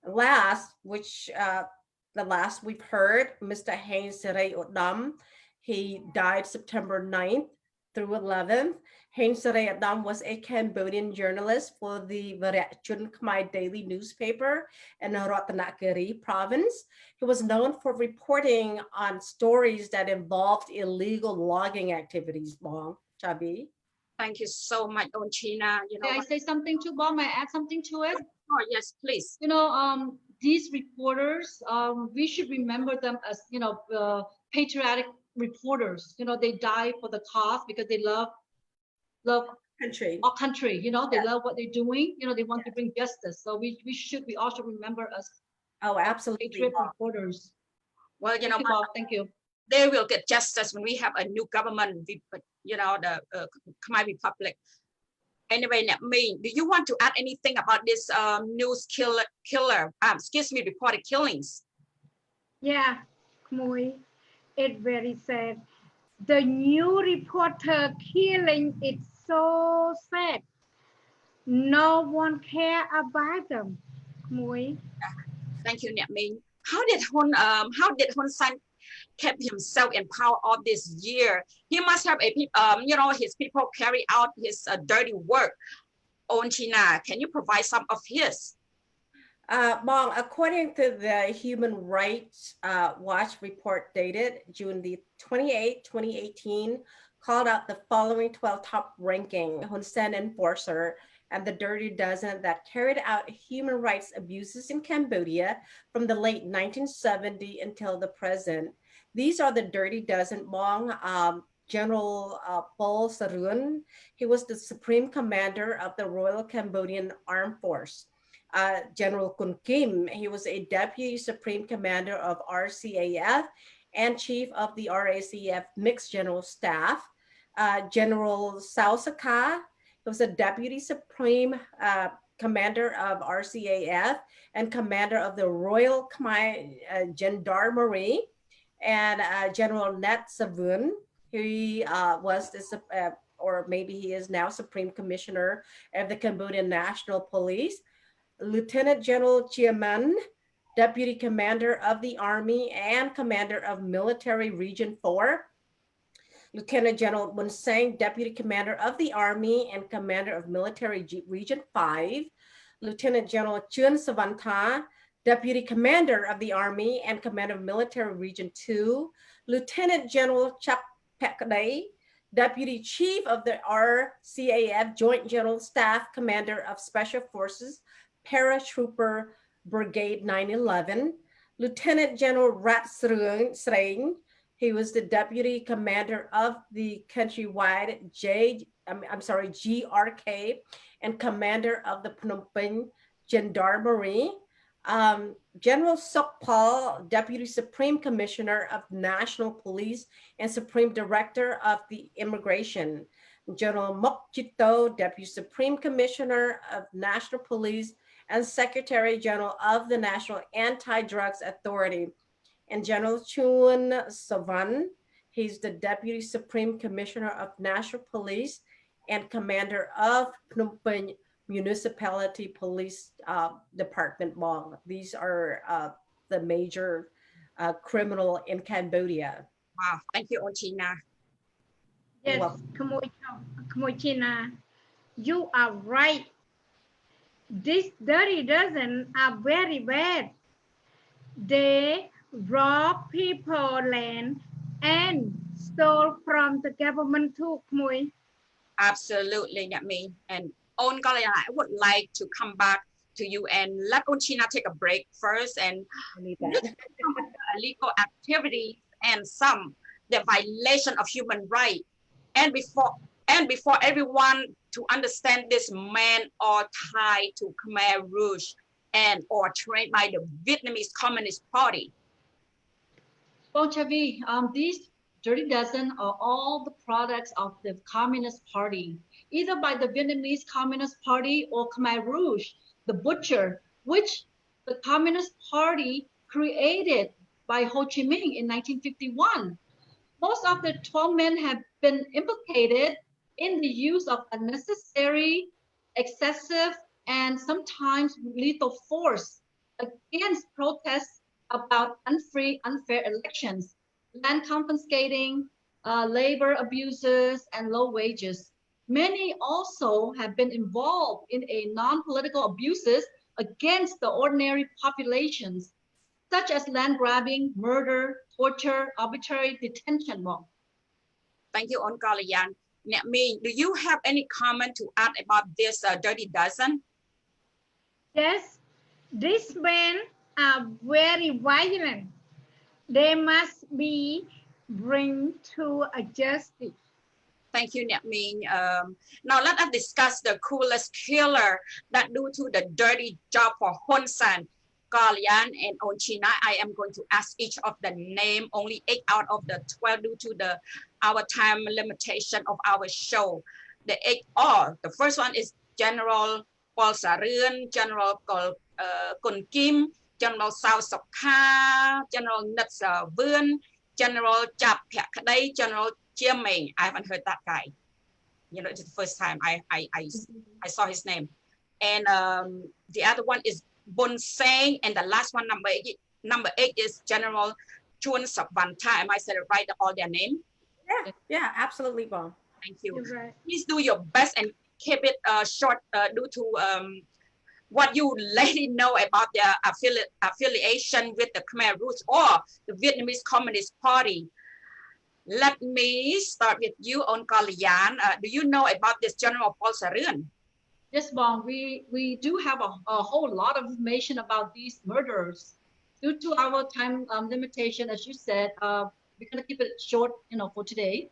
Last we've heard, Mr. Hain Seray Odam, he died September 9th. through 11th. Heng Sare Adam was a Cambodian journalist for the Varachun Khmer daily newspaper in Ratanakiri province. He was known for reporting on stories that involved illegal logging activities. Bong Chabi. Thank you so much, Chhyna. You know, May I say something to Bob? May I add something to it? oh, yes, please. You know, these reporters, we should remember them as, you know, patriotic reporters. You know, they die for the cause because they love Country. our country. You know, they love what they're doing. You know, they want to bring justice. So we all should remember us. Oh, absolutely. Patriot reporters. Well, you know, Thank you, Bob. Thank you. they will get justice when we have a new government, you know, the Khmer Republic. Anyway, do you want to add anything about this news reported killings? Yeah, Khmer, it's very sad. The new reporter killing is so sad. No one care about them. Khmer. Thank you, Nhậm. How did Hun Sen kept himself in power all this year? He must have you know, his people carry out his dirty work. Chhyna, can you provide some of his? Bong, according to the Human Rights Watch report dated June the 28th, 2018, called out the following 12 top-ranking Hun Sen enforcer and the Dirty Dozen that carried out human rights abuses in Cambodia from the late 1970s until the present. These are the Dirty Dozen. Bong, General Paul Sarun, he was the Supreme Commander of the Royal Cambodian Armed Force. General Kun Kim, he was a Deputy Supreme Commander of RCAF and Chief of the RACF Mixed General Staff. General Sckhk, he was a Deputy Supreme Commander of RCAF and Commander of the Royal Khmer Gendarmerie. And General Nary Suon, he was or maybe he is now Supreme Commissioner of the Cambodian National Police. Lieutenant General Chiaman, Deputy Commander of the Army and Commander of Military Region 4. Lieutenant General Mun Sang, Deputy Commander of the Army and Commander of Military Region 5. Lieutenant General Chun Savanta, Deputy Commander of the Army and Commander of Military Region 2. Lieutenant General Chhovy, Deputy Chief of the RCAF Joint General Staff, Commander of Special Forces, Paratrooper Brigade 911. Lieutenant General Rat Sreng, he was the Deputy Commander of the countrywide GRK and Commander of the Phnom Penh Gendarmerie. General Sukpal, Deputy Supreme Commissioner of National Police and Supreme Director of the Immigration. General Mok Chito, Deputy Supreme Commissioner of National Police and Secretary General of the National Anti-Drugs Authority. And General Chun Savan, he's the Deputy Supreme Commissioner of National Police and Commander of Phnom Penh Municipality Police Department. Bong. These are the major criminal in Cambodia. Wow, thank you, Chhyna. Yes, Chhyna, you are right. These Dirty Dozen are very bad. They rob people land and stole from the government too, Khmer. Absolutely, Nhậm. And Kalyan, I would like to come back to you and let Chhyna take a break first and look at some of the illegal activities and the violation of human rights. And before everyone to understand this men are tied to Khmer Rouge and or trained by the Vietnamese Communist Party. Well, Chhovy, these Dirty Dozen are all the products of the Communist Party, either by the Vietnamese Communist Party or Khmer Rouge, the butcher, which the Communist Party created by Ho Chi Minh in 1951. Most of the 12 men have been implicated in the use of unnecessary, excessive, and sometimes lethal force against protests about unfair elections, land confiscating, labor abuses, and low wages. Many also have been involved in a non-political abuses against the ordinary populations, such as land grabbing, murder, torture, arbitrary detention. Thank you, On Kalyan. Do you have any comment to add about this dirty dozen? Yes, these men are very violent. They must be bring to a justice. Thank you, Nhật Minh. Now let us discuss the coolest killer that due to the dirty job for Hun Sen, Kalyan, and On Chhyna. I am going to ask each of the name, only 8 out of the 12 due to our time limitation of our show. The 8 are, the first one is General Paul Sarun, General Kun Kim, General Sao Sckhk, General Nary Suon, General Chap Phek, General Chhyna. I haven't heard that guy. You know, it's the first time I saw his name. And the other one is Bun Seng, and the last one, number 8 is General Chun Sapvanta. Am I said it right, all their name? Yeah, absolutely, Bong. Thank you. Right. Please do your best and keep it short due to what you already know about their affiliation with the Khmer Rouge or the Vietnamese Communist Party. Let me start with you, On Kalyan. Do you know about this General Paul Sarun? Yes, Bong, we do have a whole lot of information about these murders. Due to our time limitation, as you said, we're going to keep it short, for today.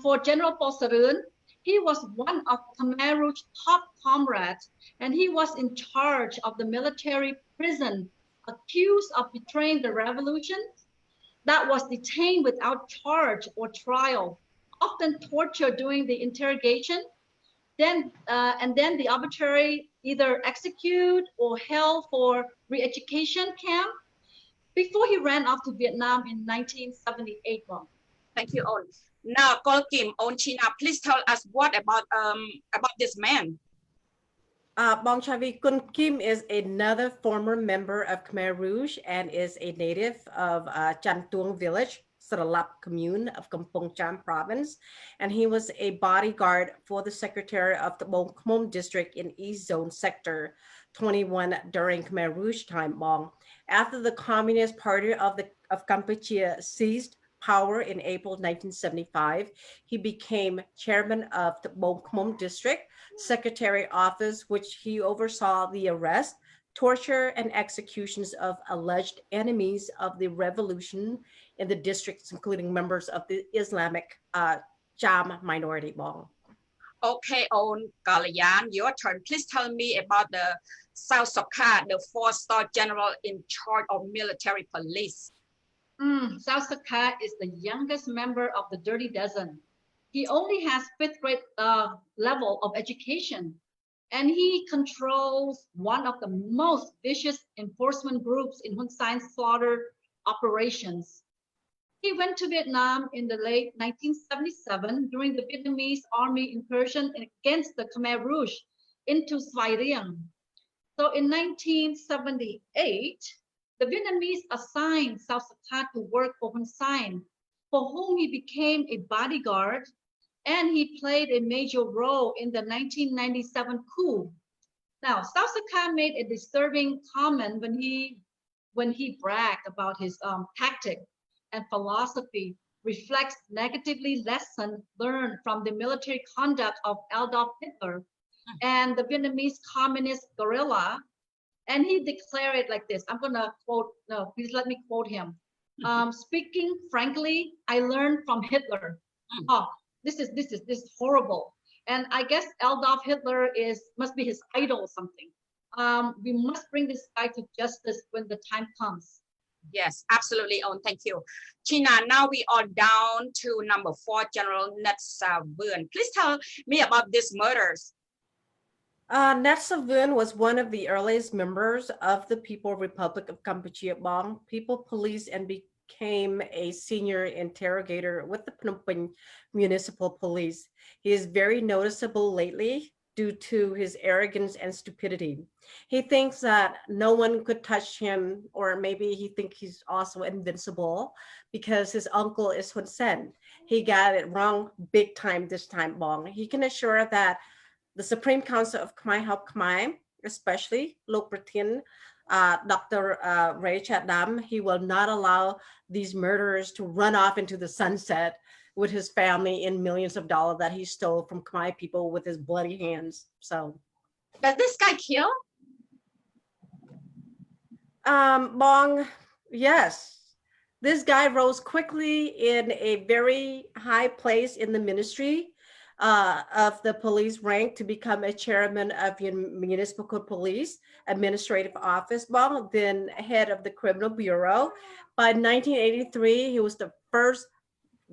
For General Paul Sarun, he was one of Khmer Rouge's top comrades, and he was in charge of the military prison, accused of betraying the revolution, that was detained without charge or trial, often tortured during the interrogation, and then the arbitrary either execute or held for re-education camp before he ran off to Vietnam in 1978. Thank you, On. Now, Col Kim, On Chhyna, please tell us what about this man. Bong Chavi, Kun Kim is another former member of Khmer Rouge and is a native of Chan Tuong village, Sralap commune of Kampong Cham province. And he was a bodyguard for the secretary of the Bong Khmom district in East Zone sector 21 during Khmer Rouge time. Bong. After the Communist Party of Kampuchea seized power in April 1975, he became chairman of the Bong Khmom district secretary office, which he oversaw the arrest, torture, and executions of alleged enemies of the revolution in the districts, including members of the Islamic Cham minority. Bong. Okay, On Kalyan, your turn. Please tell me about the Sao Sckhk, the 4-star general in charge of military police. Sao Sckhk is the youngest member of the Dirty Dozen. He only has 5th grade level of education, and he controls one of the most vicious enforcement groups in Hun Sen's slaughter operations. He went to Vietnam in the late 1977 during the Vietnamese army incursion against the Khmer Rouge into Svay Rieng. So in 1978, the Vietnamese assigned Sao Sckhk to work for Hun Sen, for whom he became a bodyguard, and he played a major role in the 1997 coup. Now, Sao Sckhk made a disturbing comment when he bragged about his tactic and philosophy reflects negatively lessons learned from the military conduct of Adolf Hitler and the Vietnamese communist guerrilla. And he declared it like this. I'm gonna quote, no, please let me quote him. Speaking frankly, I learned from Hitler. Oh, this is horrible. And I guess Adolf Hitler must be his idol or something. We must bring this guy to justice when the time comes. Yes, absolutely, On. Thank you. Chhyna, now we are down to number 4, General Nary Suon. Please tell me about these murders. Nary Suon was one of the earliest members of the People Republic of Kampuchea, Bong, People Police, and became a senior interrogator with the Phnom Penh Municipal Police. He is very noticeable lately due to his arrogance and stupidity. He thinks that no one could touch him, or maybe he thinks he's also invincible because his uncle is Hun Sen. He got it wrong big time this time, Bong. He can assure that the Supreme Council of Khmer help Khmer, especially Lok Pratin, Dr. Ray Chatdam, he will not allow these murderers to run off into the sunset with his family and millions of dollars that he stole from Khmer people with his bloody hands. So, Does this guy kill? Bong, yes. This guy rose quickly in a very high place in the ministry of the police rank to become a chairman of municipal police administrative office, Bong, then head of the criminal bureau. By 1983, he was the first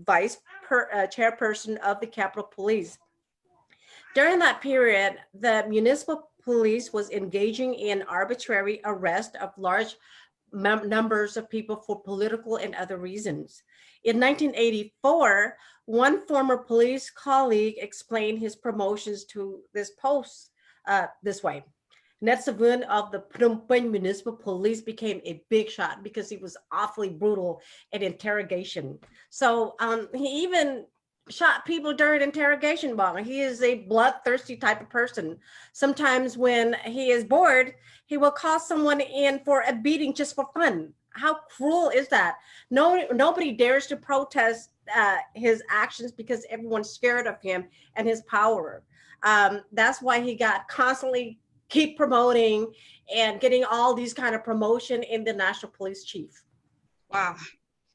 chairperson of the Capitol Police. During that period, the municipal police was engaging in arbitrary arrest of large numbers of people for political and other reasons. In 1984, one former police colleague explained his promotions to this post this way. Nary Suon of the Phnom Penh Municipal Police became a big shot because he was awfully brutal at interrogation. So he even shot people during interrogation, Bong. He is a bloodthirsty type of person. Sometimes when he is bored, he will call someone in for a beating just for fun. How cruel is that? Nobody dares to protest his actions because everyone's scared of him and his power. That's why he got constantly keep promoting and getting all these kind of promotion in the National Police Chief. Wow.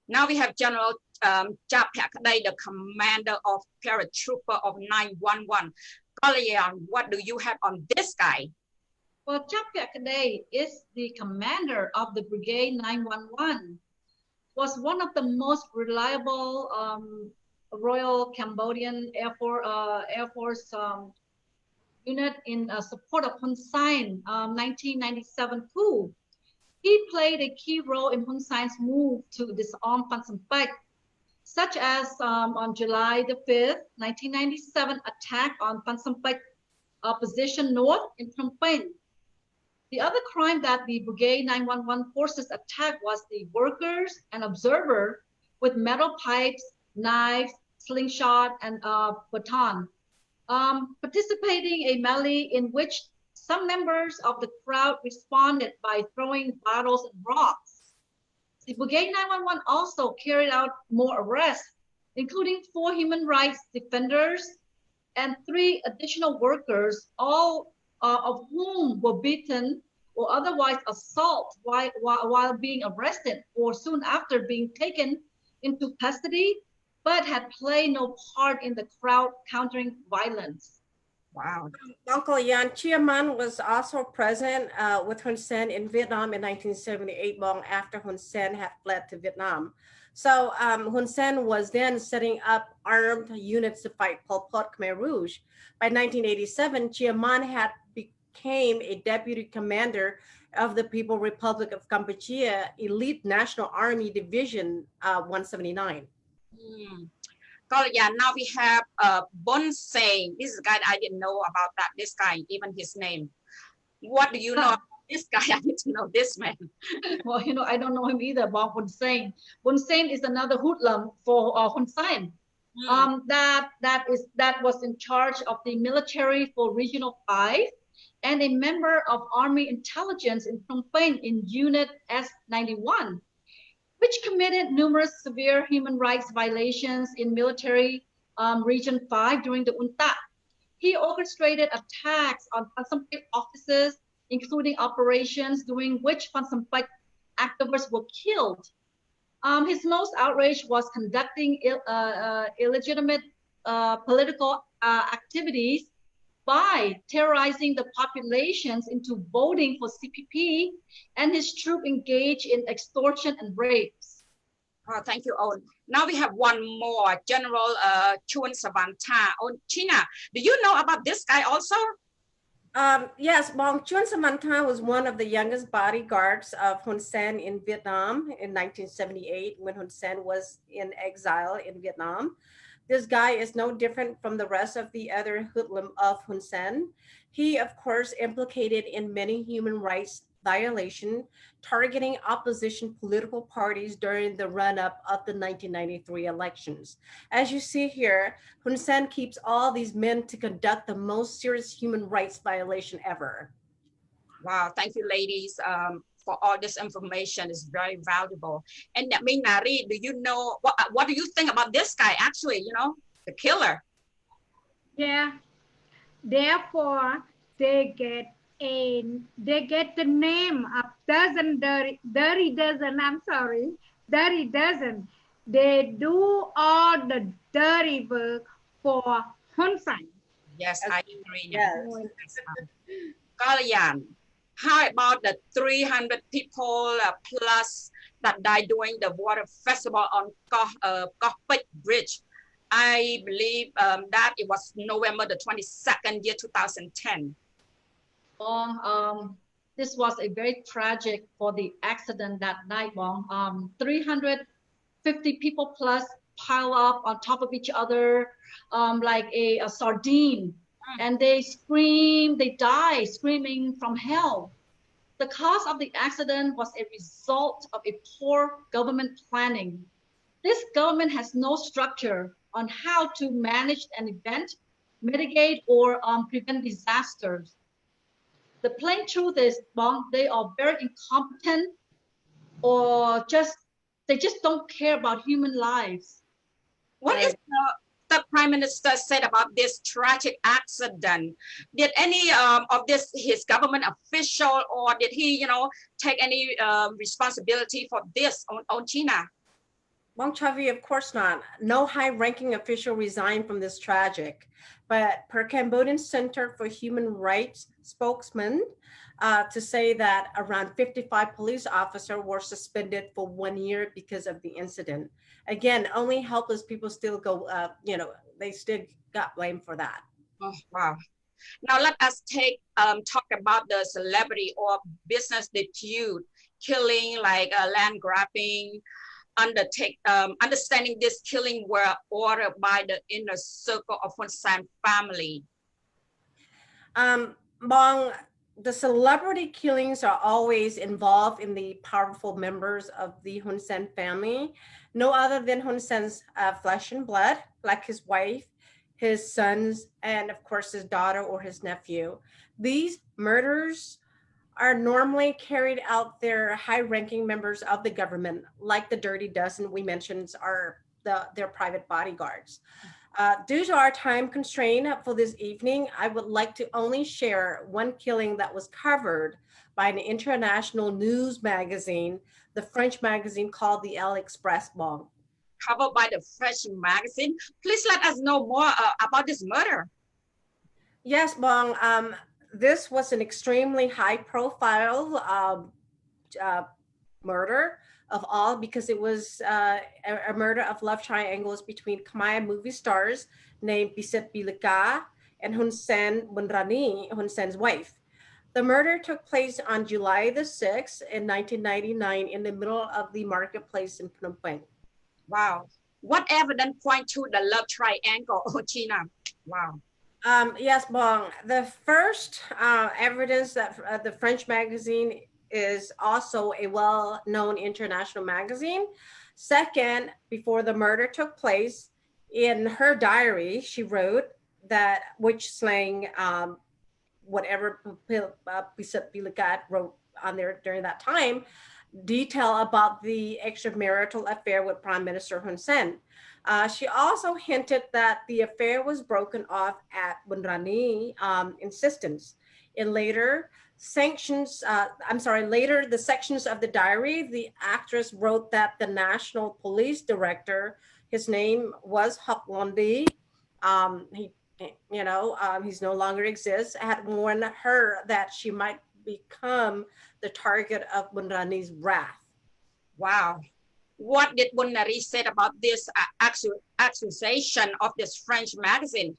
Now we have General Chhovy, the commander of paratrooper of 911. Kalyan, what do you have on this guy? Well, Chhovy is the commander of the Brigade 911. Was one of the most reliable Royal Cambodian Air Force unit in support of Hun Sen 1997 coup. He played a key role in Hun Sen's move to disarm Phnom, such as on July the 5th, 1997 attack on Phnom position north in Phnom Penh. The other crime that the Brigade 911 forces attacked was the workers and observer with metal pipes, knives, slingshot, and baton. Participating a melee in which some members of the crowd responded by throwing bottles and rocks. The Brigade 911 also carried out more arrests, including 4 human rights defenders and 3 additional workers, all of whom were beaten or otherwise assaulted while being arrested or soon after being taken into custody, but had played no part in the crowd countering violence. Wow. Uncle Yan Chiaman was also present with Hun Sen in Vietnam in 1978, long after Hun Sen had fled to Vietnam. So Hun Sen was then setting up armed units to fight Pol Pot Khmer Rouge. By 1987, Chiaman had became a deputy commander of the People's Republic of Cambodia Elite National Army Division 179. Kalyan, now we have Bon Sen. This is a guy I didn't know about that. This guy, even his name. What do you know about this guy? I need to know this man. Well, I don't know him either about Hun Sen. Hun Sen is another hoodlum for Hun Sen. That was in charge of the military for Regional 5 and a member of Army Intelligence in Phnom Penh in Unit S91. Which committed numerous severe human rights violations in military Region 5 during the UNTA. He orchestrated attacks on Phnom Penh offices, including operations during which Phnom Penh activists were killed. His most outrage was conducting illegitimate political activities by terrorizing the populations into voting for CPP, and his troop engaged in extortion and rapes. Oh, thank you, Owen. Now we have one more, General Chuan Savanta. Oh, Chhyna, do you know about this guy also? Yes, Bong Chuan Samantha was one of the youngest bodyguards of Hun Sen in Vietnam in 1978 when Hun Sen was in exile in Vietnam. This guy is no different from the rest of the other hoodlum of Hun Sen. He, of course, implicated in many human rights violations, targeting opposition political parties during the run-up of the 1993 elections. As you see here, Hun Sen keeps all these men to conduct the most serious human rights violation ever. Wow, thank you, ladies, for all this information. Is very valuable. And that mean, Nary, do you know what do you think about this guy? Actually, you know, the killer. Yeah. Therefore, they get the name of dirty dozen. I'm sorry, dirty dozen. They do all the dirty work for Hun Sen. Yes, I agree. Yes. Kalyan, how about the 300 people plus that died during the water festival on Pich Bridge? I believe that it was November the 22nd, year 2010. This was a very tragic for the accident that night, Bong. 350 people plus pile up on top of each other like a sardine. And they scream, they die screaming from hell. The cause of the accident was a result of a poor government planning. This government has no structure on how to manage an event, mitigate or prevent disasters. The plain truth is, they are very incompetent, or they just don't care about human lives. What is the Prime Minister said about this tragic accident? Did any of this his government official, or did he, you know, take any responsibility for this on Chhyna? Bong Chhovy, of course not. No high-ranking official resigned from this tragic, but per Cambodian Center for Human Rights spokesman to say that around 55 police officers were suspended for 1 year because of the incident. Again, only helpless people still go, you know, they still got blamed for that. Oh, wow. Now let us talk about the celebrity or business dispute, killing like land grabbing, understanding this killing were ordered by the inner circle of Hun Sen family. Bong, the celebrity killings are always involved in the powerful members of the Hun Sen family, no other than Hun Sen's flesh and blood, like his wife, his sons, and of course his daughter or his nephew. These murders are normally carried out their high-ranking members of the government, like the Dirty Dozen we mentioned are their private bodyguards. Due to our time constraint for this evening, I would like to only share one killing that was covered by an international news magazine, the French magazine called the Elle Express, Bong. Covered by the French magazine. Please let us know more about this murder. Yes, Bong. This was an extremely high-profile murder of all, because it was a murder of love triangles between Khmer movie stars named Bisit Bilika and Hun Sen Bunrani, Hun Sen's wife. The murder took place on July the 6th in 1999 in the middle of the marketplace in Phnom Penh. Wow. What evidence point to the love triangle, Chhyna? Wow. Yes, Bong. The first evidence that the French magazine is also a well-known international magazine. Second, before the murder took place, in her diary, she wrote that which slang, whatever Bilikat wrote on there during that time, detail about the extramarital affair with Prime Minister Hun Sen. She also hinted that the affair was broken off at Bunrani insistence. In later sections of the diary, the actress wrote that the National Police Director, his name was Huc Londi, he's no longer exists, had warned her that she might become the target of Bunrani's wrath. Wow. What did Nary said about this accusation of this French magazine?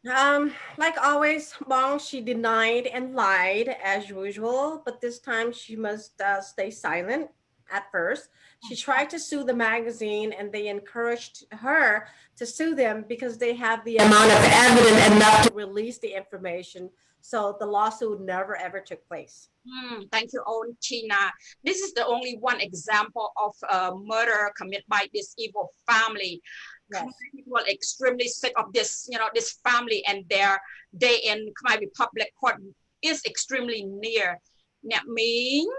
Like always, Bong, she denied and lied as usual, but this time she must stay silent. at first. She tried to sue the magazine, and they encouraged her to sue them because they have the amount of evidence enough to release the information. So the lawsuit never ever took place. Thank you, own Chhyna. This is the only one example of murder committed by this evil family. Yes. People are extremely sick of this, this family, and their day in Khmer Republic court is extremely near. That means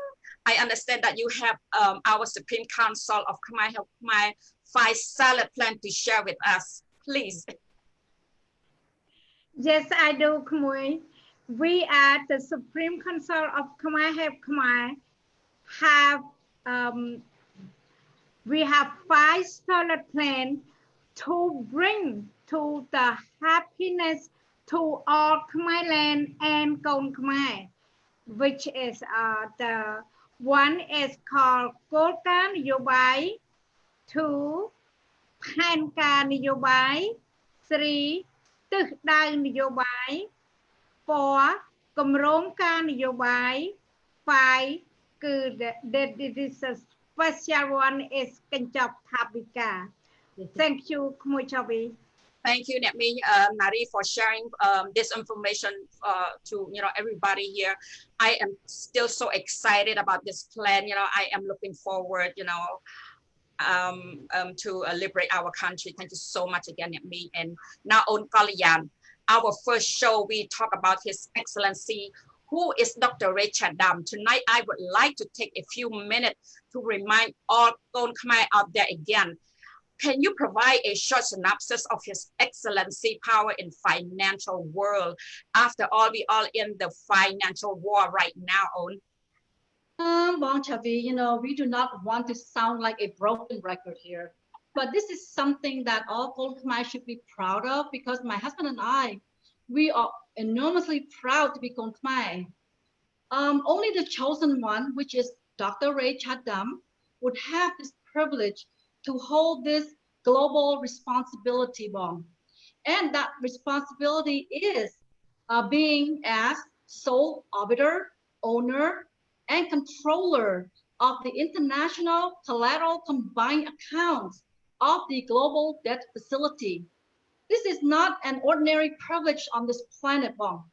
I understand that you have our Supreme Council of Khmer Help Khmer 5 solid plan to share with us, please. Yes, I do, Khmer. We at the Supreme Council of Khmer Help Khmer we have 5 solid plans to bring to the happiness to all Khmerland and Kon Khmer, which is the one is called Kolka Niyobai, 2 Phanka Niyobai, 3 Tức Dai Niyobai, 4 Cầm Rong Ka Niyobai, 5 this is a special one is Kanchop Thabika. Thank you, Khmer Chhovy. Thank you, Nary, for sharing this information to everybody here. I am still so excited about this plan. I am looking forward, to liberate our country. Thank you so much again, Nary. And now on Kalyan, our first show, we talk about His Excellency, who is Dr. Ray Chadam. Tonight, I would like to take a few minutes to remind all Kon Khmer out there again. Can you provide a short synopsis of His Excellency power in financial world? After all, we all in the financial war right now, On. Chhovy, we do not want to sound like a broken record here, but this is something that all Kon Khmer should be proud of, because my husband and I, we are enormously proud to be Kon Khmer. Only the chosen one, which is Dr. Ray Chadam, would have this privilege to hold this global responsibility bomb. And that responsibility is being as sole arbiter, owner, and controller of the international collateral combined accounts of the global debt facility. This is not an ordinary privilege on this planet, Bong.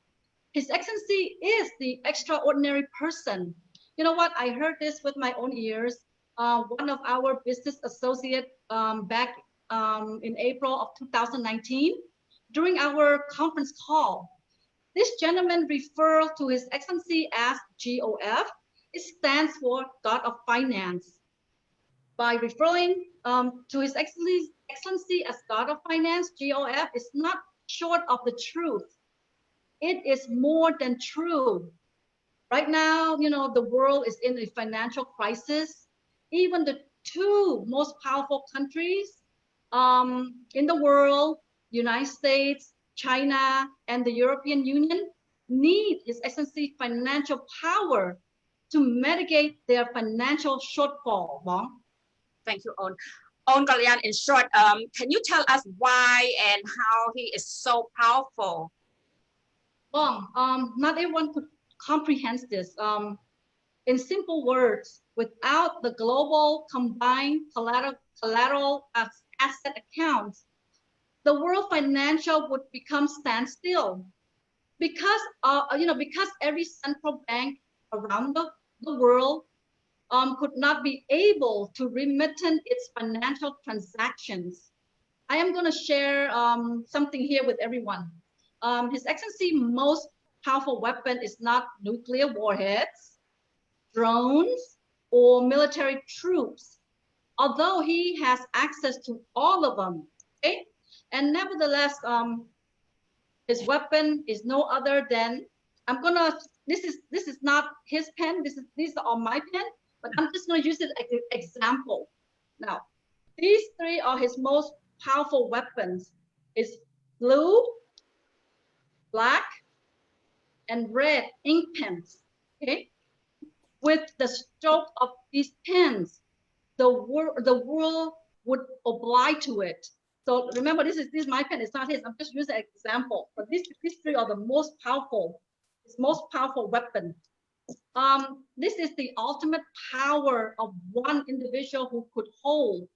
His Excellency is the extraordinary person. You know what? I heard this with my own ears. One of our business associates back in April of 2019, during our conference call, this gentleman referred to His Excellency as GOF. It stands for God of Finance. By referring to His Excellency as God of Finance, GOF is not short of the truth. It is more than true. Right now, the world is in a financial crisis. Even the 2 most powerful countries in the world, United States, China, and the European Union, need His Excellency financial power to mitigate their financial shortfall. Bong. Thank you, On. On Kalyan, in short, can you tell us why and how he is so powerful? Bong, not everyone could comprehend this. In simple words, without the global combined collateral asset accounts, the world financial would become standstill, because every central bank around the world could not be able to remittance its financial transactions. I am going to share something here with everyone. His Excellency most powerful weapon is not nuclear warheads, drones, or military troops, although he has access to all of them. Okay? And nevertheless, his weapon is no other than, this is not his pen, these are my pen, but I'm just going to use it as an example. Now, these 3 are his most powerful weapons. Is blue, black, and red ink pens. Okay? With the stroke of these pens, the world would oblige to it. So remember, this is my pen, it's not his. I'm just using an example. But these 3 are the most powerful, his most powerful weapon. This is the ultimate power of one individual who could hold.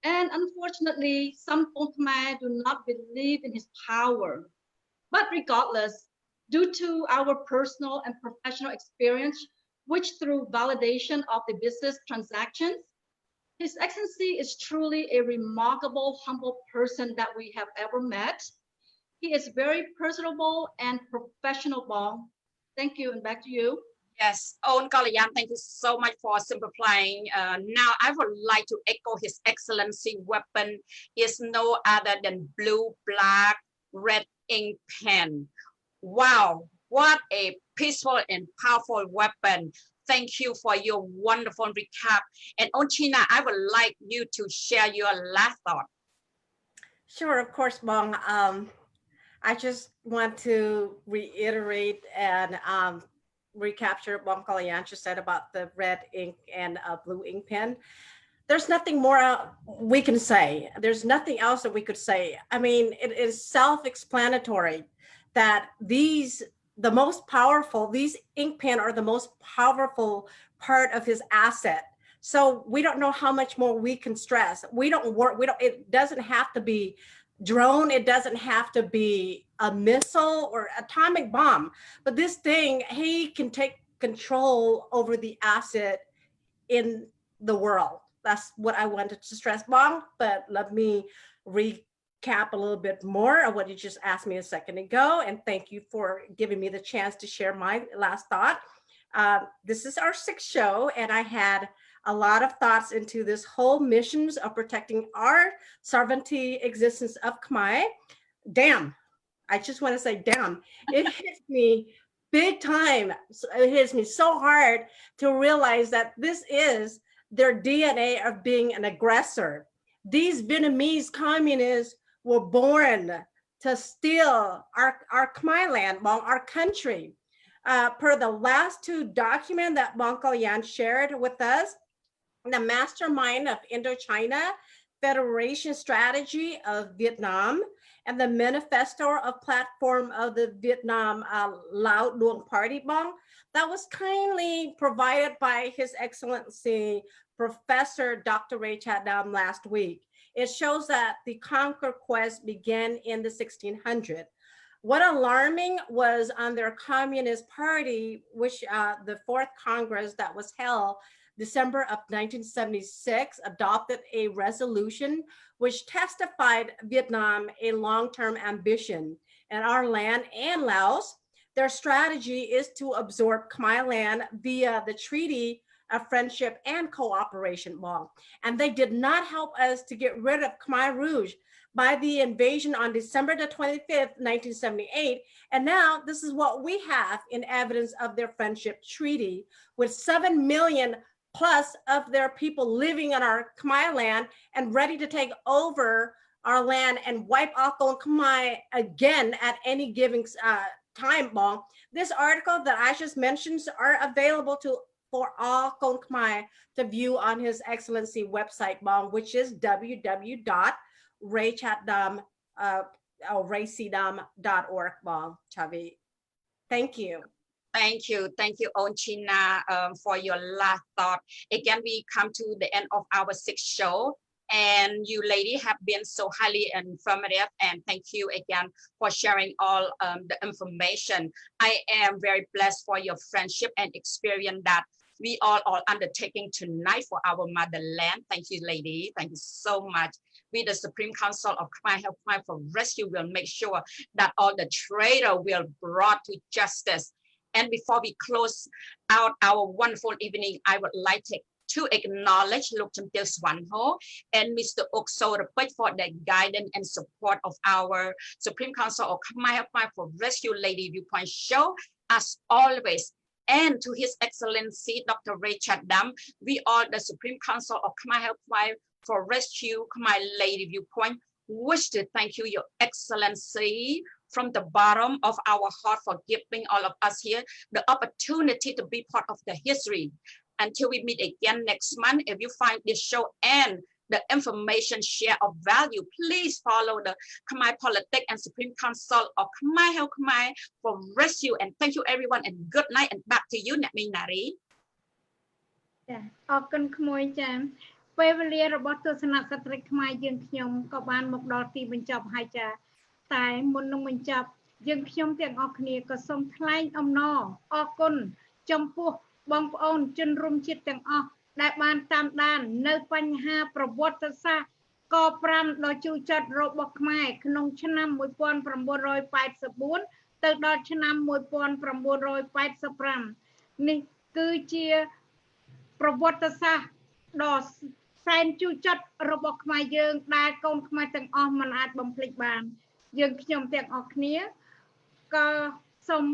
And unfortunately, some Khmer do not believe in his power. But regardless, due to our personal and professional experience, which through validation of the business transactions, His Excellency is truly a remarkable, humble person that we have ever met. He is very personable and professional, Bong. Thank you, and back to you. Yes, Own Kalyan, thank you so much for simplifying. Now I would like to echo His Excellency weapon is no other than blue, black, red ink pen. Wow, what a peaceful and powerful weapon. Thank you for your wonderful recap. And on Chhyna, I would like you to share your last thought. Sure, of course, Bong. I just want to reiterate and recapture Bong Kalyan said about the red ink and blue ink pen. There's nothing more we can say. There's nothing else that we could say. I mean, it is self-explanatory that these ink pen are the most powerful part of his asset. So we don't know how much more we can stress. It doesn't have to be drone. It doesn't have to be a missile or atomic bomb, but this thing, he can take control over the asset in the world. That's what I wanted to stress, Bong, but let me recap a little bit more of what you just asked me a second ago. And thank you for giving me the chance to share my last thought. This is our 6th show, and I had a lot of thoughts into this whole missions of protecting our sovereignty existence of Khmer. Damn, I just want to say, damn, it hits me big time. It hits me so hard to realize that this is their DNA of being an aggressor. These Vietnamese communists were born to steal our Khmer land, our country. Per the last 2 documents that Bong Kalyan shared with us, the mastermind of Indochina Federation Strategy of Vietnam and the manifesto of platform of the Vietnam Lao Luong Party, Bong, that was kindly provided by His Excellency Professor Dr. Ray Chat Dam last week. It shows that the conquer quest began in the 1600s. What alarming was on their Communist Party, which the 4th Congress that was held December of 1976 adopted a resolution which testified Vietnam a long-term ambition in our land and Laos. Their strategy is to absorb Khmer land via the Treaty of Friendship and Cooperation law. And they did not help us to get rid of Khmer Rouge by the invasion on December the 25th, 1978. And now this is what we have in evidence of their friendship treaty, with 7 million plus of their people living on our Khmer land and ready to take over our land and wipe out Khmer again at any given time. Bong. This article that I just mentioned are available for all Khmer to view on His Excellency website, Bong, which is www.raychatdam.org, Bong, Chhovy. Thank you. Thank you, Own Chhyna, for your last thought. Again, we come to the end of our 6th show, and you lady have been so highly informative, and thank you again for sharing all the information. I am very blessed for your friendship and experience that we all are undertaking tonight for our motherland. Thank you, lady. Thank you so much. We, the Supreme Council of Khmer Help Khmer for Rescue, will make sure that all the traitors will be brought to justice. And before we close out our wonderful evening, I would like to acknowledge Luk Chamtil Swanho and Mr. Okso Pich for their guidance and support of our Supreme Council of Khmer Help Khmer for Rescue Lady Viewpoint show, as always. And to His Excellency Dr. Ray Chat Dam, we are the Supreme Council of Khmer Help Khmer for Rescue Khmer Lady Viewpoint. Wish to thank you, Your Excellency, from the bottom of our heart for giving all of us here the opportunity to be part of the history. Until we meet again next month, if you find this show and the information share of value. Please follow the Khmer Politics and Supreme Council of Khmer Help Khmer for rescue. And thank you everyone and good night and back to you, Nary. ចាអរគុណក្មួយចាពេលវេលារបស់ទស្សនៈស្ត្រីខ្មែរយើងខ្ញុំក៏បានមកដល់ទីបញ្ចប់ហើយចាតែមុននឹងបញ្ចប់យើងខ្ញុំទាំងអស់គ្នាក៏សូមថ្លែងអំណរអរគុណចំពោះបងប្អូនជនរួមជាតិទាំងអស់ដែលបានតាមដាននៅបញ្ហាប្រវត្តិសាស្ត្រក5ដ៏ជូរចត់របស់ខ្មែរក្នុងឆ្នាំ1984ទៅដល់ឆ្នាំ1985នេះគឺជាប្រវត្តិសាស្ត្រដ៏សែនជូរចត់របស់ខ្មែរយើងដែលកូនខ្មែរទាំងអស់មិនអាចបំភ្លេចបានយើងខ្ញុំទាំងអស់គ្នាក៏សូម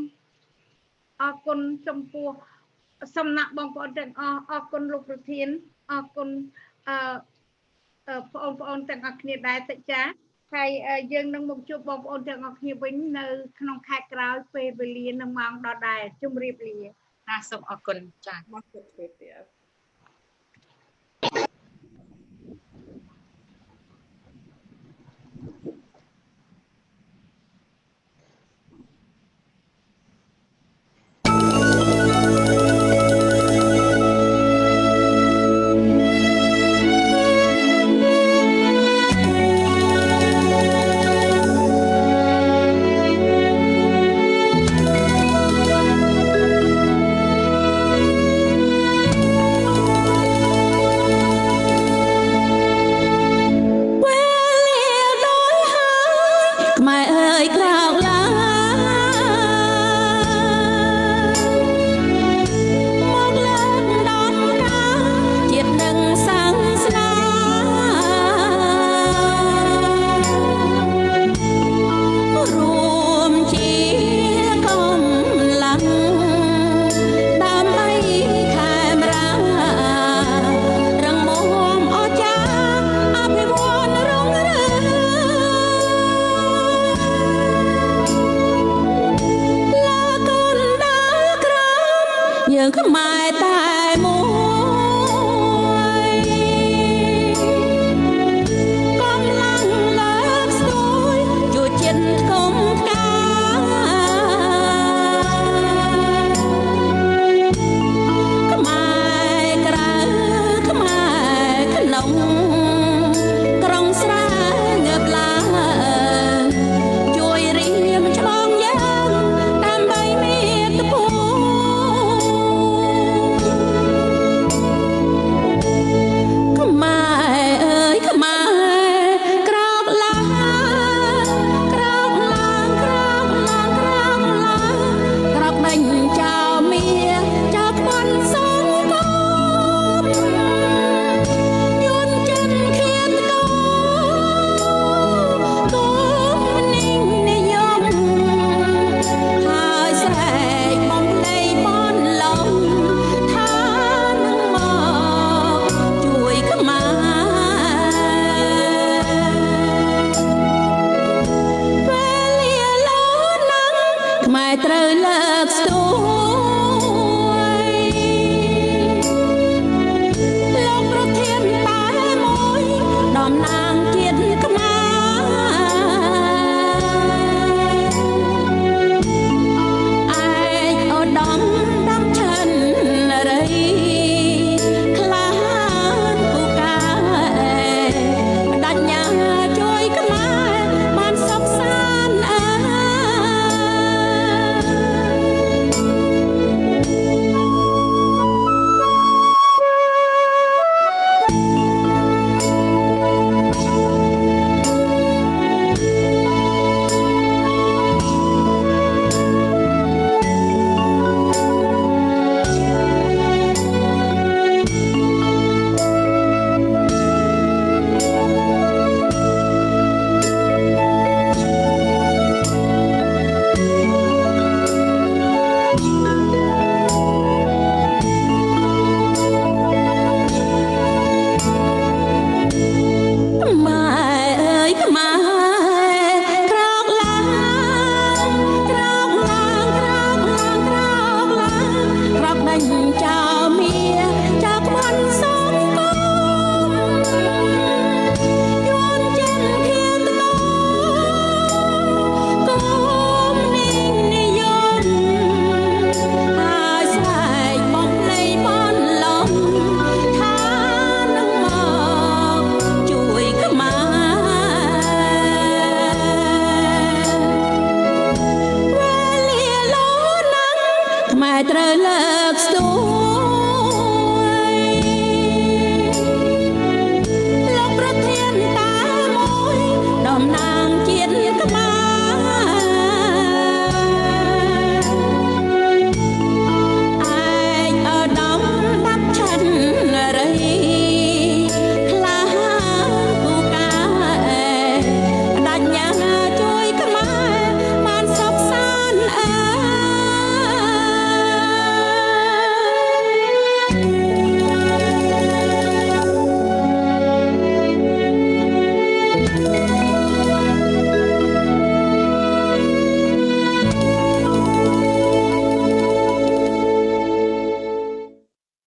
អរគុណចំពោះសំណាក់បងប្អូនទាំងអស់អរគុណលោកប្រធានអរគុណបងប្អូនទាំងអស់គ្នាដែរតិចចាហើយយើងនឹងមកជួបបងប្អូនទាំងអស់គ្នាវិញនៅក្នុងខែក្រោយពេលវេលានឹងម៉ោងដដែលជម្រាបលាសូមអរគុណចា៎ យើងខ្មែរតែមួយ